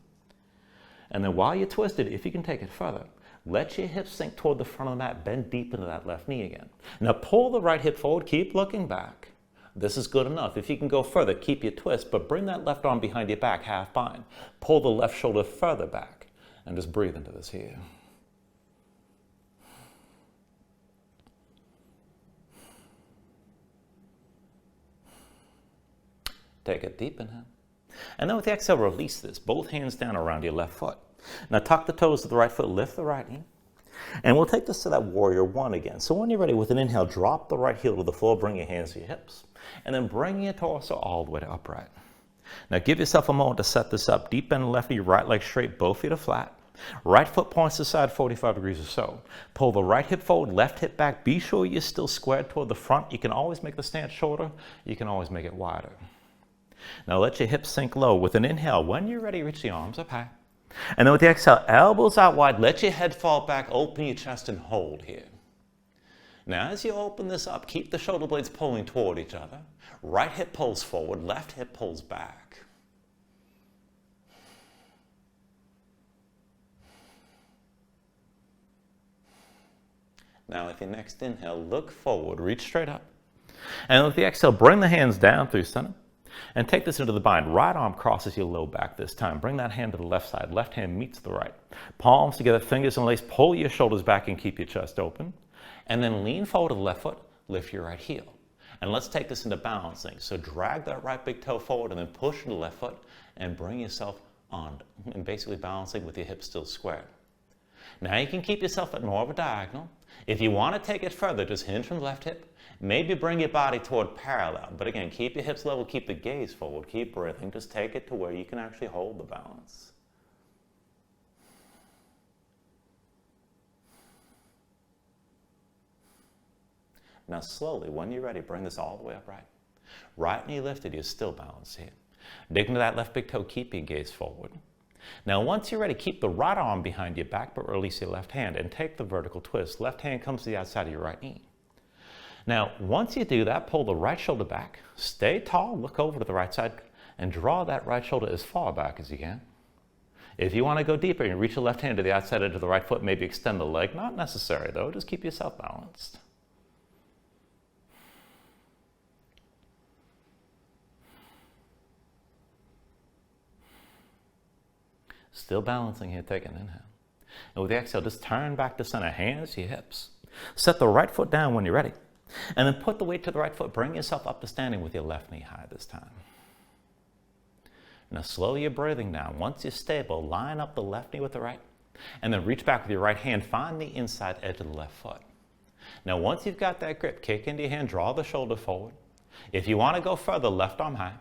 And then while you're twisted, if you can take it further, let your hips sink toward the front of the mat, bend deep into that left knee again. Now pull the right hip forward, keep looking back. This is good enough. If you can go further, keep your twist, but bring that left arm behind your back, half bind. Pull the left shoulder further back, and just breathe into this here. Take a deep inhale. And then with the exhale, release this. Both hands down around your left foot. Now tuck the toes of the right foot, lift the right knee. And we'll take this to that warrior one again. So when you're ready, with an inhale, drop the right heel to the floor, bring your hands to your hips. And then bring your torso all the way to upright. Now give yourself a moment to set this up. Deep bend left knee, right leg straight, both feet are flat. Right foot points to the side 45 degrees or so. Pull the right hip forward, left hip back. Be sure you're still squared toward the front. You can always make the stance shorter. You can always make it wider. Now let your hips sink low. With an inhale, when you're ready, reach the arms up high. And then with the exhale, elbows out wide. Let your head fall back, open your chest and hold here. Now as you open this up, keep the shoulder blades pulling toward each other. Right hip pulls forward, left hip pulls back. Now with your next inhale, look forward, reach straight up. And with the exhale, bring the hands down through center. And take this into the bind. Right arm crosses your low back this time. Bring that hand to the left side. Left hand meets the right. Palms together, fingers and lace. Pull your shoulders back and keep your chest open. And then lean forward to the left foot. Lift your right heel. And let's take this into balancing. So drag that right big toe forward and then push to the left foot and bring yourself on. And basically balancing with your hips still squared. Now you can keep yourself at more of a diagonal. If you want to take it further, just hinge from the left hip. Maybe bring your body toward parallel. But again, keep your hips level, keep the gaze forward, keep breathing. Just take it to where you can actually hold the balance. Now slowly, when you're ready, bring this all the way upright. Right knee lifted, you're still balanced here. Dig into that left big toe, keep your gaze forward. Now once you're ready, keep the right arm behind your back, but release your left hand and take the vertical twist. Left hand comes to the outside of your right knee. Now, once you do that, pull the right shoulder back, stay tall, look over to the right side, and draw that right shoulder as far back as you can. If you want to go deeper, you reach the left hand to the outside edge of the right foot, maybe extend the leg. Not necessary, though. Just keep yourself balanced. Still balancing here, take an inhale. And with the exhale, just turn back to center, hands to your hips. Set the right foot down when you're ready. And then put the weight to the right foot. Bring yourself up to standing with your left knee high this time. Now slow your breathing down. Once you're stable, line up the left knee with the right. And then reach back with your right hand. Find the inside edge of the left foot. Now once you've got that grip, kick into your hand, draw the shoulder forward. If you want to go further, left arm high.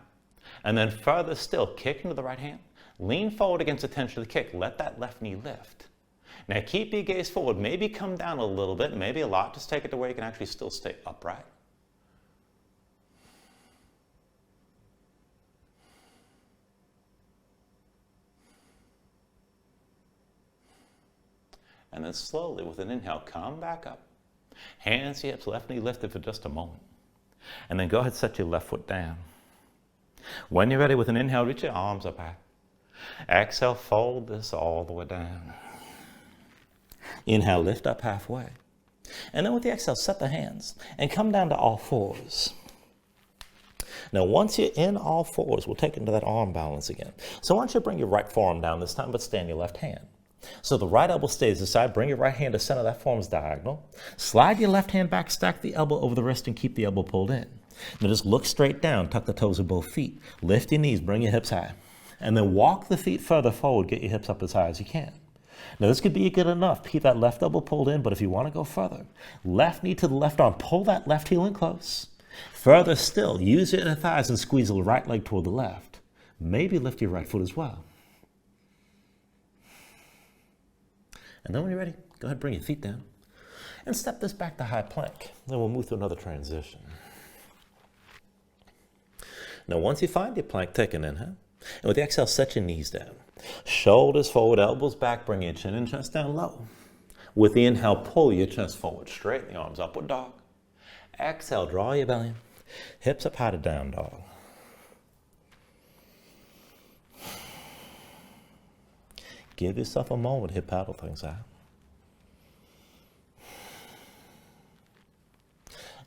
And then further still, kick into the right hand. Lean forward against the tension of the kick. Let that left knee lift. Now keep your gaze forward. Maybe come down a little bit, maybe a lot. Just take it to where you can actually still stay upright. And then slowly, with an inhale, come back up. Hands to hips, left knee lifted for just a moment. And then go ahead and set your left foot down. When you're ready, with an inhale, reach your arms up high. Exhale, fold this all the way down. Inhale, lift up halfway. And then with the exhale, set the hands and come down to all fours. Now, once you're in all fours, we'll take into that arm balance again. So I want you to bring your right forearm down this time, but stand your left hand. So the right elbow stays aside. Bring your right hand to center. That forms diagonal. Slide your left hand back, stack the elbow over the wrist, and keep the elbow pulled in. Now just look straight down. Tuck the toes of both feet. Lift your knees. Bring your hips high. And then walk the feet further forward. Get your hips up as high as you can. Now this could be good enough. Keep that left elbow pulled in, but if you want to go further, left knee to the left arm. Pull that left heel in close. Further still, use your inner thighs and squeeze the right leg toward the left. Maybe lift your right foot as well. And then when you're ready, go ahead and bring your feet down and step this back to high plank. Then we'll move to another transition. Now once you find your plank, take an inhale. And with the exhale, set your knees down. Shoulders forward, elbows back, bring your chin and chest down low. With the inhale, pull your chest forward, straighten the arms, upward dog. Exhale, draw your belly in. Hips up high to down dog. Give yourself a moment to paddle things out.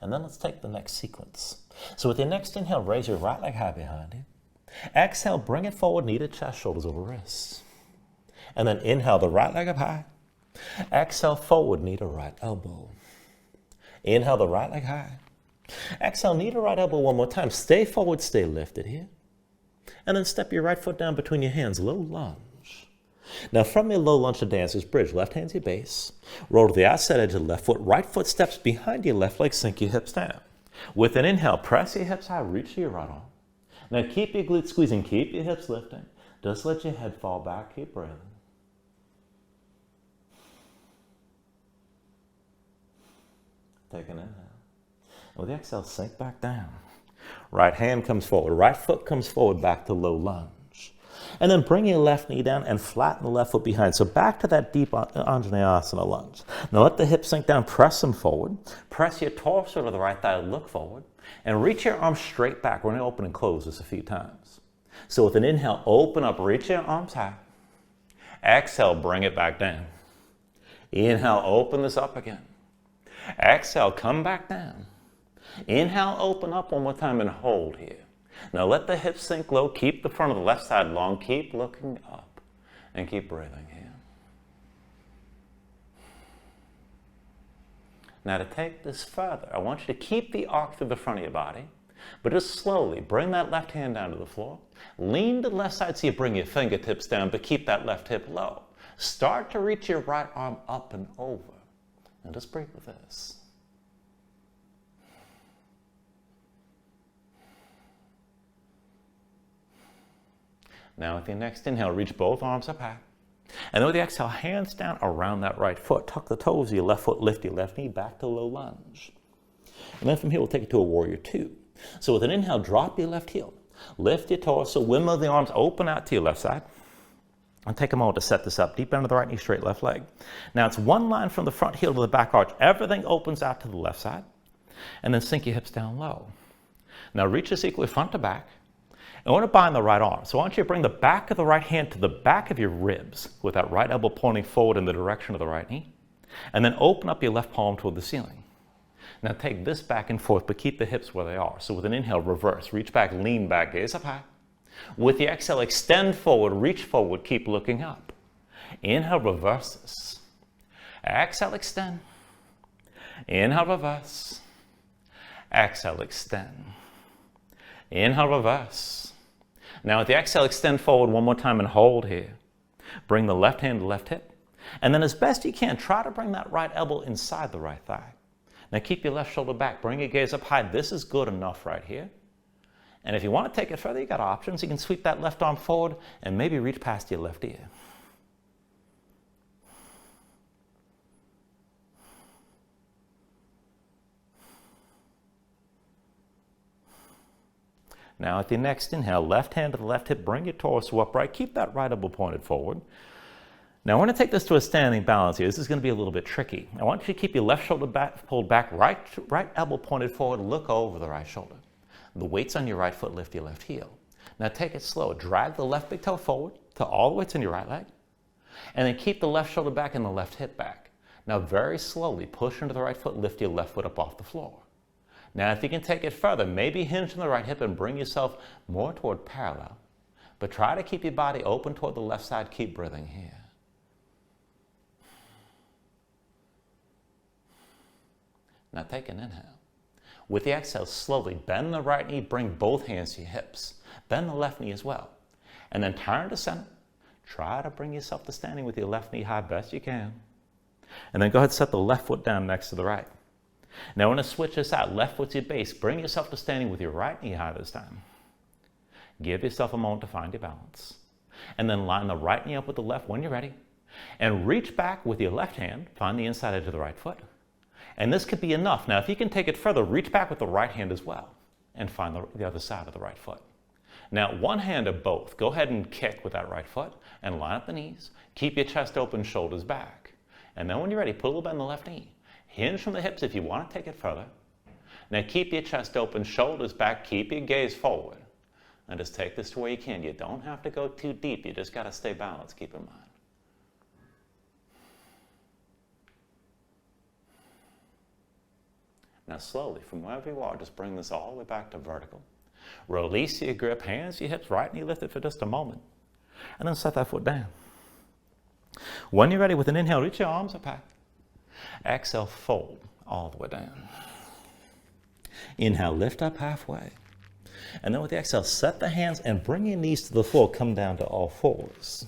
And then let's take the next sequence. So with your next inhale, raise your right leg high behind you. Exhale, bring it forward, knee to chest, shoulders over wrists. And then inhale, the right leg up high. Exhale, forward, knee to right elbow. Inhale, the right leg high. Exhale, knee to right elbow one more time. Stay forward, stay lifted here. And then step your right foot down between your hands, low lunge. Now from your low lunge to dancer's bridge, left hand's your base. Roll to the outside edge of the left foot. Right foot steps behind your left leg, sink your hips down. With an inhale, press your hips high, reach to your right arm. Now keep your glutes squeezing, keep your hips lifting. Just let your head fall back, keep breathing. Take an inhale. With the exhale, sink back down. Right hand comes forward, right foot comes forward back to low lunge. And then bring your left knee down and flatten the left foot behind. So back to that deep Anjaneyasana lunge. Now let the hips sink down, press them forward. Press your torso to the right thigh, look forward. And reach your arms straight back. We're going to open and close this a few times. So with an inhale, open up, reach your arms high. Exhale, bring it back down. Inhale, open this up again. Exhale, come back down. Inhale, open up one more time and hold here. Now let the hips sink low. Keep the front of the left side long. Keep looking up and keep breathing here. Now to take this further, I want you to keep the arc through the front of your body, but just slowly bring that left hand down to the floor. Lean to the left side so you bring your fingertips down, but keep that left hip low. Start to reach your right arm up and over. And just breathe with this. Now with your next inhale, reach both arms up high. And then with the exhale, hands down around that right foot. Tuck the toes of your left foot, lift your left knee back to low lunge. And then from here, we'll take it to a warrior two. So with an inhale, drop your left heel. Lift your torso, windmill the arms, open out to your left side. And take a moment to set this up. Deep bend of the right knee, straight left leg. Now it's one line from the front heel to the back arch. Everything opens out to the left side. And then sink your hips down low. Now reach this equally front to back. I want to bind the right arm. So I want you to bring the back of the right hand to the back of your ribs with that right elbow pointing forward in the direction of the right knee. And then open up your left palm toward the ceiling. Now take this back and forth, but keep the hips where they are. So with an inhale, reverse. Reach back, lean back, gaze up high. With the exhale, extend forward, reach forward, keep looking up. Inhale, reverse this. Exhale, extend. Inhale, reverse. Exhale, extend. Inhale, reverse. Now with the exhale, extend forward one more time and hold here. Bring the left hand to left hip. And then as best you can, try to bring that right elbow inside the right thigh. Now keep your left shoulder back. Bring your gaze up high. This is good enough right here. And if you want to take it further, you got options. You can sweep that left arm forward and maybe reach past your left ear. Now at the next inhale, left hand to the left hip, bring your torso upright. Keep that right elbow pointed forward. Now we're going to take this to a standing balance here. This is going to be a little bit tricky. I want you to keep your left shoulder back, pulled back, right elbow pointed forward, look over the right shoulder. The weight's on your right foot, lift your left heel. Now take it slow. Drag the left big toe forward to all the weight's on your right leg. And then keep the left shoulder back and the left hip back. Now very slowly push into the right foot, lift your left foot up off the floor. Now if you can take it further, maybe hinge on the right hip and bring yourself more toward parallel. But try to keep your body open toward the left side. Keep breathing here. Now take an inhale. With the exhale, slowly bend the right knee, bring both hands to your hips. Bend the left knee as well. And then turn to center. Try to bring yourself to standing with your left knee high best you can. And then go ahead and set the left foot down next to the right. Now we're going to switch this out. Left foot's your base. Bring yourself to standing with your right knee high this time. Give yourself a moment to find your balance. And then line the right knee up with the left when you're ready. And reach back with your left hand. Find the inside edge of the right foot. And this could be enough. Now if you can take it further, reach back with the right hand as well. And find the other side of the right foot. Now one hand or both. Go ahead and kick with that right foot. And line up the knees. Keep your chest open, shoulders back. And then when you're ready, put a little bend in the left knee. Hinge from the hips if you want to take it further. Now keep your chest open, shoulders back, keep your gaze forward. And just take this to where you can. You don't have to go too deep. You just got to stay balanced, keep in mind. Now slowly, from wherever you are, just bring this all the way back to vertical. Release your grip, hands to your hips, right knee lifted for just a moment. And then set that foot down. When you're ready, with an inhale, reach your arms up high. Exhale, fold all the way down. Inhale, lift up halfway. And then with the exhale, set the hands and bring your knees to the floor. Come down to all fours.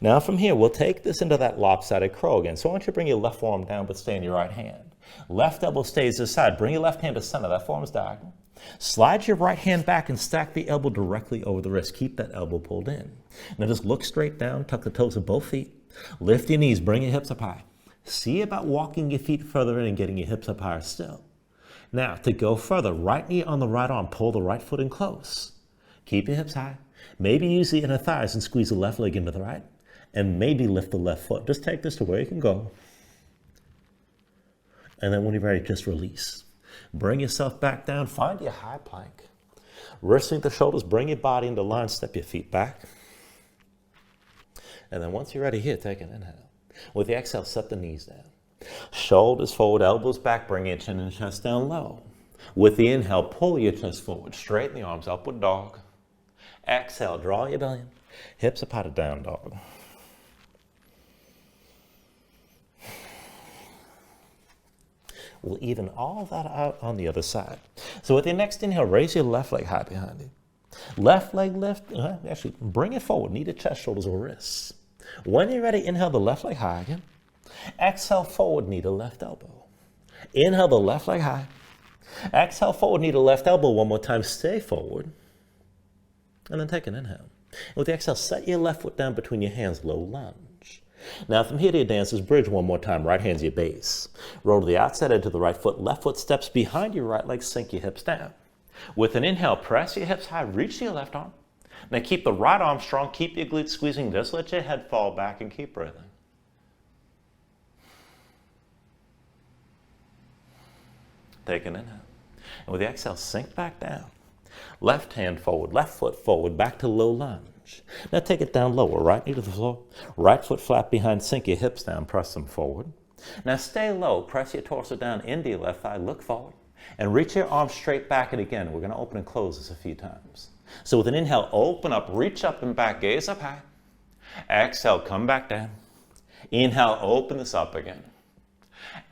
Now from here, we'll take this into that lopsided crow again. So I want you to bring your left forearm down, but stay in your right hand. Left elbow stays this side. Bring your left hand to center. That forearm is diagonal. Slide your right hand back and stack the elbow directly over the wrist. Keep that elbow pulled in. Now just look straight down. Tuck the toes of both feet. Lift your knees. Bring your hips up high. See about walking your feet further in and getting your hips up higher still. Now, to go further, right knee on the right arm, pull the right foot in close. Keep your hips high. Maybe use the inner thighs and squeeze the left leg into the right. And maybe lift the left foot. Just take this to where you can go. And then when you're ready, just release. Bring yourself back down. Find your high plank. Wristing the shoulders, bring your body into line, step your feet back. And then once you're ready here, take an inhale. With the exhale, set the knees down. Shoulders forward, elbows back, bring your chin and chest down low. With the inhale, pull your chest forward, straighten the arms, upward dog. Exhale, draw your belly in. Hips up high to down dog. We'll even all that out on the other side. So with your next inhale, raise your left leg high behind you. Left leg lift, actually bring it forward, knee to chest, shoulders or wrists. When you're ready, inhale the left leg high again. Exhale forward, knee to left elbow. Inhale the left leg high. Exhale forward, knee to left elbow. One more time, stay forward. And then take an inhale. With the exhale, set your left foot down between your hands, low lunge. Now from here to your dancer's bridge, one more time. Right hand's your base. Roll to the outside edge of the right foot. Left foot steps behind your right leg. Sink your hips down. With an inhale, press your hips high. Reach your left arm. Now keep the right arm strong. Keep your glutes squeezing. Just let your head fall back and keep breathing. Take an inhale. And with the exhale, sink back down. Left hand forward, left foot forward, back to low lunge. Now take it down lower, right knee to the floor. Right foot flat behind, sink your hips down, press them forward. Now stay low, press your torso down into your left thigh, look forward. And reach your arms straight back, and again, we're going to open and close this a few times. So with an inhale, open up, reach up and back, gaze up high. Exhale, come back down. Inhale, open this up again.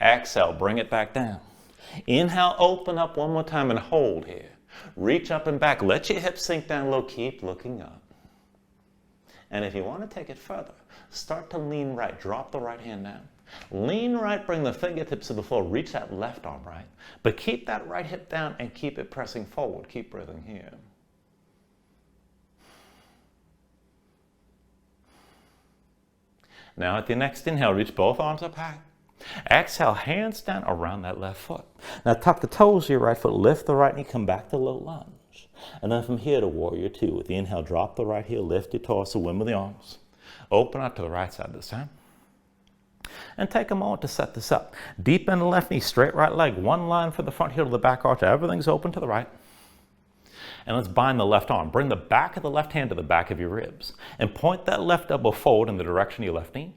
Exhale, bring it back down. Inhale, open up one more time and hold here. Reach up and back. Let your hips sink down low. Keep looking up. And if you want to take it further, start to lean right. Drop the right hand down. Lean right, bring the fingertips to the floor. Reach that left arm right. But keep that right hip down and keep it pressing forward. Keep breathing here. Now at the next inhale, reach both arms up high. Exhale, hands down around that left foot. Now tuck the toes of your right foot, lift the right knee, come back to low lunge. And then from here to warrior two. With the inhale, drop the right heel, lift your torso, win with the arms. Open up to the right side this time. And take a moment to set this up. Deep in the left knee, straight right leg, one line from the front heel to the back arch. Everything's open to the right. And let's bind the left arm. Bring the back of the left hand to the back of your ribs. And point that left elbow forward in the direction of your left knee.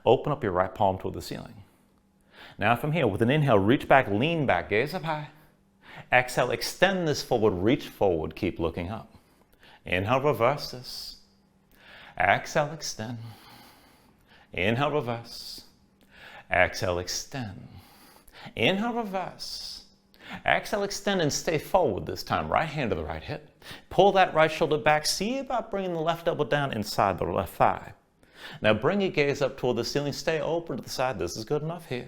Open up your right palm toward the ceiling. Now from here, with an inhale, reach back, lean back, gaze up high. Exhale, extend this forward, reach forward, keep looking up. Inhale, reverse this. Exhale, extend. Inhale, reverse. Exhale, extend. Inhale, reverse. Exhale, extend and stay forward this time. Right hand to the right hip. Pull that right shoulder back. See about bringing the left elbow down inside the left thigh. Now bring your gaze up toward the ceiling. Stay open to the side. This is good enough here.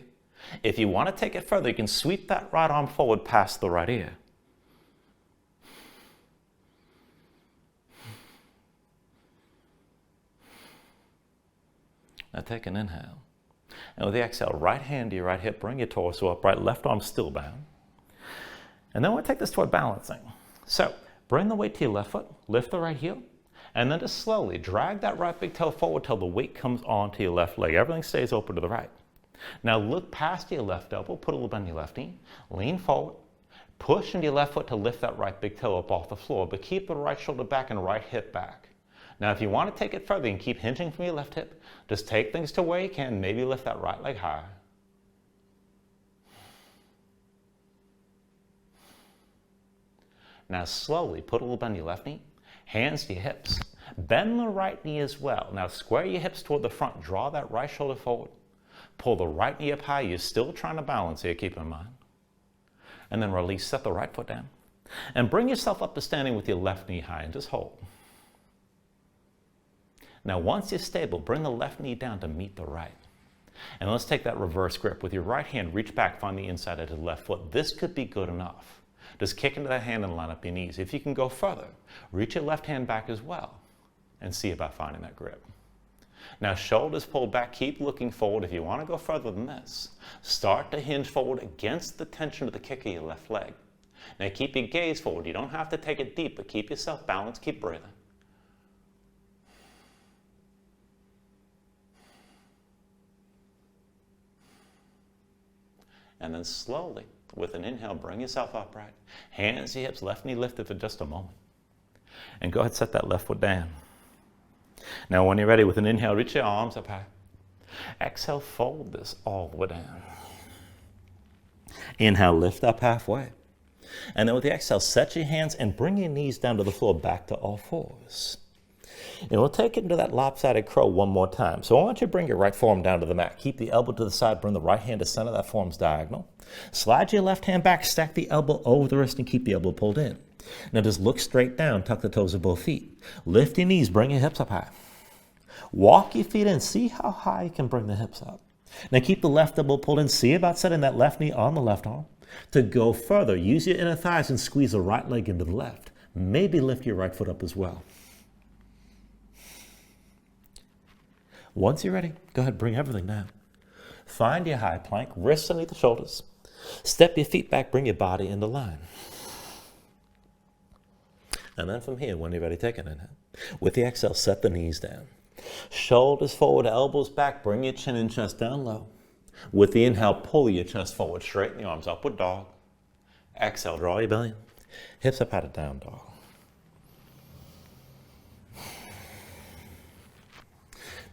If you want to take it further, you can sweep that right arm forward past the right ear. Now take an inhale. And with the exhale, right hand to your right hip, bring your torso upright, left arm still bound. And then we'll take this toward balancing. So bring the weight to your left foot, lift the right heel, and then just slowly drag that right big toe forward till the weight comes onto your left leg. Everything stays open to the right. Now look past your left elbow, put a little bend in your left knee, lean forward, push into your left foot to lift that right big toe up off the floor, but keep the right shoulder back and right hip back. Now if you want to take it further, you can keep hinging from your left hip. Just take things to where you can, maybe lift that right leg higher. Now slowly put a little bend in your left knee, hands to your hips. Bend the right knee as well. Now square your hips toward the front, draw that right shoulder forward. Pull the right knee up high. You're still trying to balance here, keep in mind. And then release, set the right foot down. And bring yourself up to standing with your left knee high and just hold. Now once you're stable, bring the left knee down to meet the right. And let's take that reverse grip. With your right hand, reach back, find the inside edge of the left foot. This could be good enough. Just kick into that hand and line up your knees. If you can go further, reach your left hand back as well and see about finding that grip. Now shoulders pulled back, keep looking forward. If you want to go further than this, start to hinge forward against the tension of the kick of your left leg. Now keep your gaze forward. You don't have to take it deep, but keep yourself balanced, keep breathing. And then slowly, with an inhale, bring yourself upright. Hands to hips, left knee lifted for just a moment. And go ahead, set that left foot down. Now when you're ready, with an inhale, reach your arms up high. Exhale, fold this all the way down. Inhale, lift up halfway. And then with the exhale, set your hands and bring your knees down to the floor, back to all fours. And we'll take it into that lopsided crow one more time. So I want you to bring your right forearm down to the mat. Keep the elbow to the side, bring the right hand to center, that forearm's diagonal. Slide your left hand back, stack the elbow over the wrist and keep the elbow pulled in. Now just look straight down, tuck the toes of both feet. Lift your knees, bring your hips up high. Walk your feet in, see how high you can bring the hips up. Now keep the left elbow pulled in, see about setting that left knee on the left arm. To go further, use your inner thighs and squeeze the right leg into the left. Maybe lift your right foot up as well. Once you're ready, go ahead, bring everything down. Find your high plank, wrists underneath the shoulders. Step your feet back, bring your body into line. And then from here, when you're ready, take an inhale. With the exhale, set the knees down. Shoulders forward, elbows back, bring your chin and chest down low. With the inhale, pull your chest forward, straighten the arms, upward dog. Exhale, draw your belly in. Hips up out of down dog.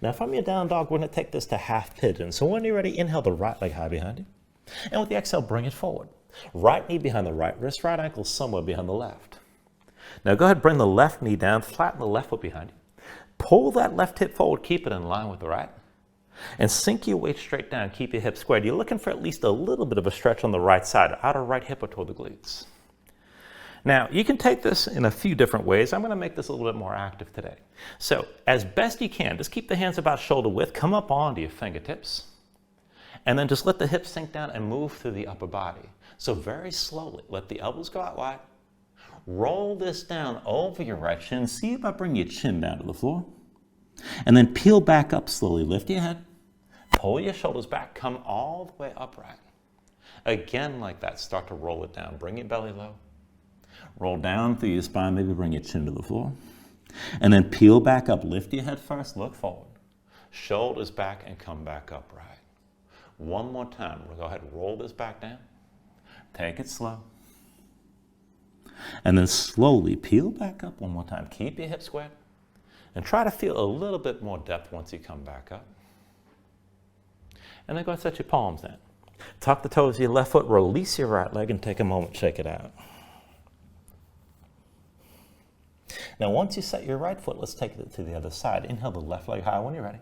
Now from your down dog, we're going to take this to half pigeon. So when you're ready, inhale the right leg high behind you. And with the exhale, bring it forward. Right knee behind the right wrist, right ankle somewhere behind the left. Now go ahead, bring the left knee down, flatten the left foot behind you. Pull that left hip forward, keep it in line with the right. And sink your weight straight down, keep your hips squared. You're looking for at least a little bit of a stretch on the right side, outer right hip or toward the glutes. Now, you can take this in a few different ways. I'm going to make this a little bit more active today. So, as best you can, just keep the hands about shoulder width, come up onto your fingertips, and then just let the hips sink down and move through the upper body. So very slowly, let the elbows go out wide. Roll this down over your right shin. See about bringing your chin down to the floor. And then peel back up slowly. Lift your head. Pull your shoulders back. Come all the way upright. Again like that. Start to roll it down. Bring your belly low. Roll down through your spine. Maybe bring your chin to the floor. And then peel back up. Lift your head first. Look forward. Shoulders back and come back upright. One more time. We'll go ahead and roll this back down. Take it slow. And then slowly peel back up one more time. Keep your hips squared. And try to feel a little bit more depth once you come back up. And then go ahead and set your palms down. Tuck the toes of your left foot, release your right leg, and take a moment, shake it out. Now once you set your right foot, let's take it to the other side. Inhale the left leg high when you're ready.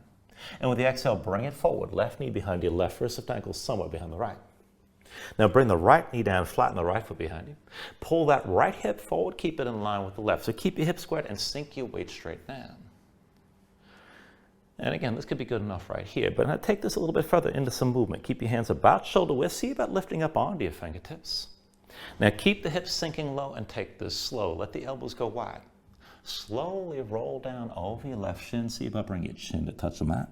And with the exhale, bring it forward. Left knee behind your left wrist, left ankle somewhere behind the right. Now bring the right knee down, flatten the right foot behind you. Pull that right hip forward, keep it in line with the left. So keep your hips squared and sink your weight straight down. And again, this could be good enough right here, but now take this a little bit further into some movement. Keep your hands about shoulder width. See about lifting up onto your fingertips. Now keep the hips sinking low and take this slow. Let the elbows go wide. Slowly roll down over your left shin. See about bring your chin to touch the mat.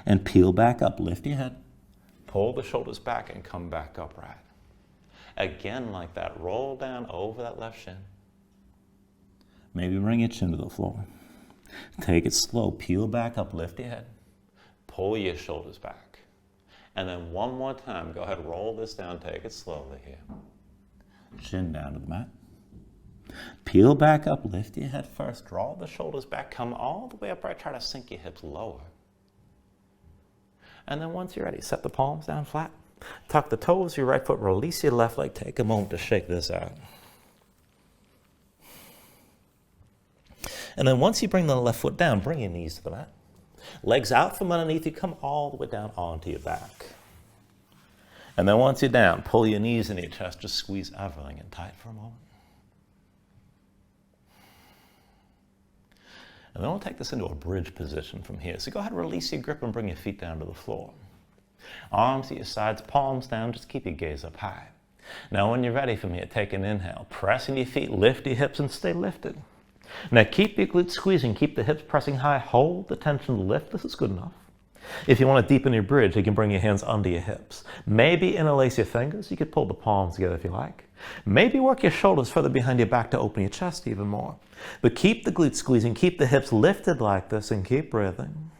And peel back up. Lift your head. Pull the shoulders back and come back upright. Again like that. Roll down over that left shin. Maybe bring your chin to the floor. Take it slow. Peel back up. Lift your head. Pull your shoulders back. And then one more time. Go ahead. Roll this down. Take it slowly here. Chin down to the mat. Peel back up. Lift your head first. Draw the shoulders back. Come all the way upright. Try to sink your hips lower. And then once you're ready, set the palms down flat. Tuck the toes of your right foot. Release your left leg. Take a moment to shake this out. And then once you bring the left foot down, bring your knees to the mat. Legs out from underneath you, come all the way down onto your back. And then once you're down, pull your knees into your chest, just squeeze everything in tight for a moment. And then we'll take this into a bridge position from here. So go ahead, release your grip and bring your feet down to the floor. Arms at your sides, palms down, just keep your gaze up high. Now when you're ready from here, take an inhale. Pressing your feet, lift your hips and stay lifted. Now keep your glutes squeezing, keep the hips pressing high, hold the tension, lift. This is good enough. If you want to deepen your bridge, you can bring your hands under your hips. Maybe interlace your fingers. You could pull the palms together if you like. Maybe work your shoulders further behind your back to open your chest even more. But keep the glutes squeezing, keep the hips lifted like this, and keep breathing.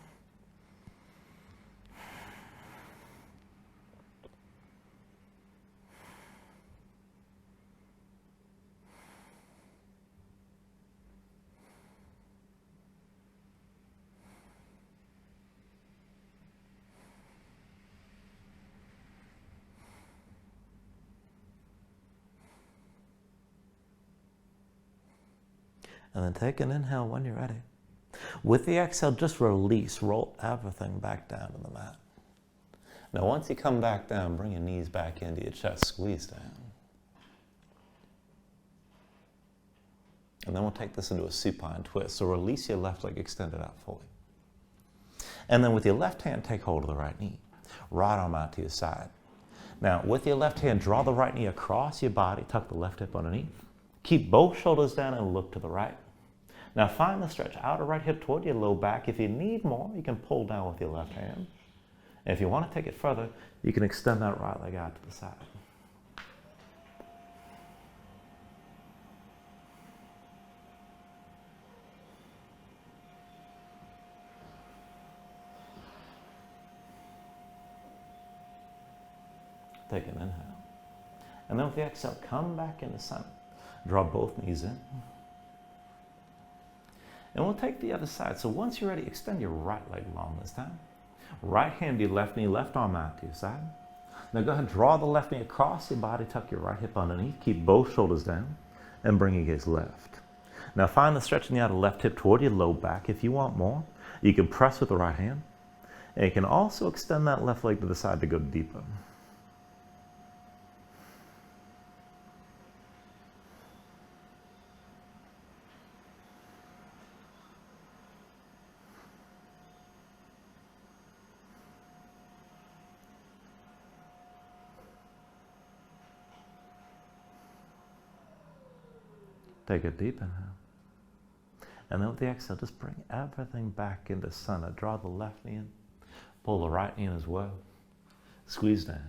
And then take an inhale when you're ready. With the exhale, just release, roll everything back down to the mat. Now once you come back down, bring your knees back into your chest, squeeze down. And then we'll take this into a supine twist. So release your left leg, extend it out fully. And then with your left hand, take hold of the right knee. Right arm out to your side. Now with your left hand, draw the right knee across your body, tuck the left hip underneath. Keep both shoulders down and look to the right. Now find the stretch. Outer right hip toward your low back. If you need more, you can pull down with your left hand. And if you want to take it further, you can extend that right leg out to the side. Take an inhale. And then with the exhale, come back into center. Draw both knees in. And we'll take the other side. So once you're ready, extend your right leg long this time. Right hand to your left knee, left arm out to your side. Now go ahead and draw the left knee across your body, tuck your right hip underneath, keep both shoulders down, and bring your gaze left. Now find the stretch in the outer left hip toward your low back. If you want more, you can press with the right hand. And you can also extend that left leg to the side to go deeper. Take a deep inhale. And then with the exhale, just bring everything back into center. Draw the left knee in. Pull the right knee in as well. Squeeze down.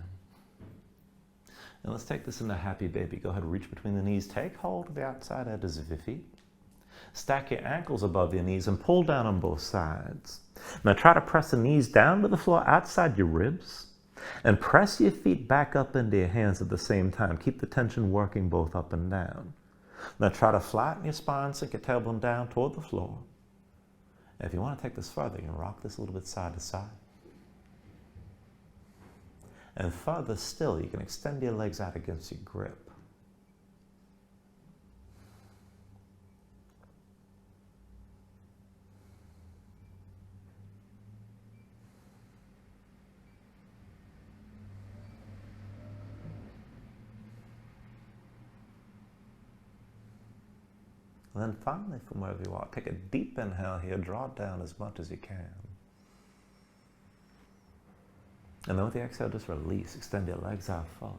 And let's take this into happy baby. Go ahead, reach between the knees. Take hold of the outside edges of your feet. Stack your ankles above your knees and pull down on both sides. Now try to press the knees down to the floor outside your ribs. And press your feet back up into your hands at the same time. Keep the tension working both up and down. Now try to flatten your spine, sink your tailbone down toward the floor. And if you want to take this further, you can rock this a little bit side to side. And further still, you can extend your legs out against your grip. And then finally, from wherever you are, take a deep inhale here, draw it down as much as you can. And then with the exhale, just release, extend your legs out fully.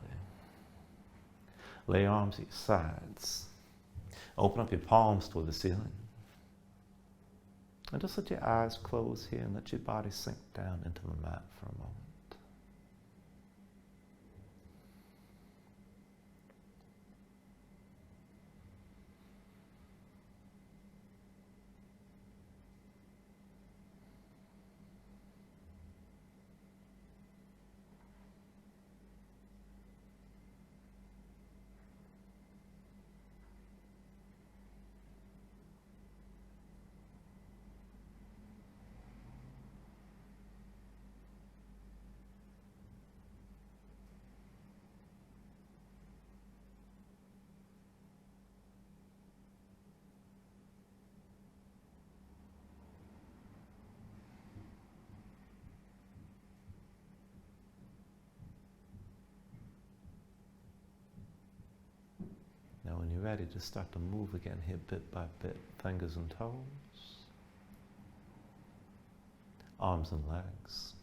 Lay your arms at your sides. Open up your palms toward the ceiling. And just let your eyes close here and let your body sink down into the mat for a moment. Now when you're ready, just start to move again here bit by bit, fingers and toes, arms and legs.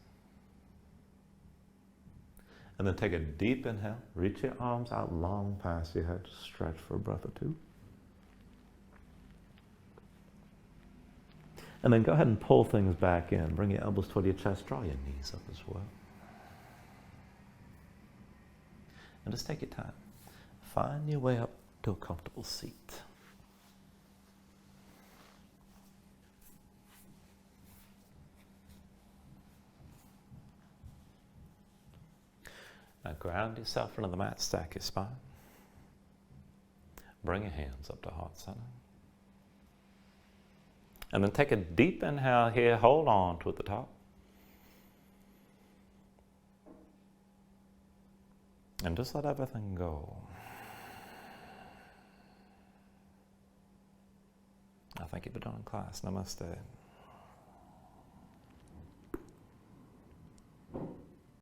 And then take a deep inhale, reach your arms out long past your head, stretch for a breath or two. And then go ahead and pull things back in. Bring your elbows toward your chest, draw your knees up as well. And just take your time. Find your way up to a comfortable seat. Now ground yourself into the mat, stack your spine. Bring your hands up to heart center. And then take a deep inhale here, hold on to at the top. And just let everything go. I thank you for doing class. Namaste.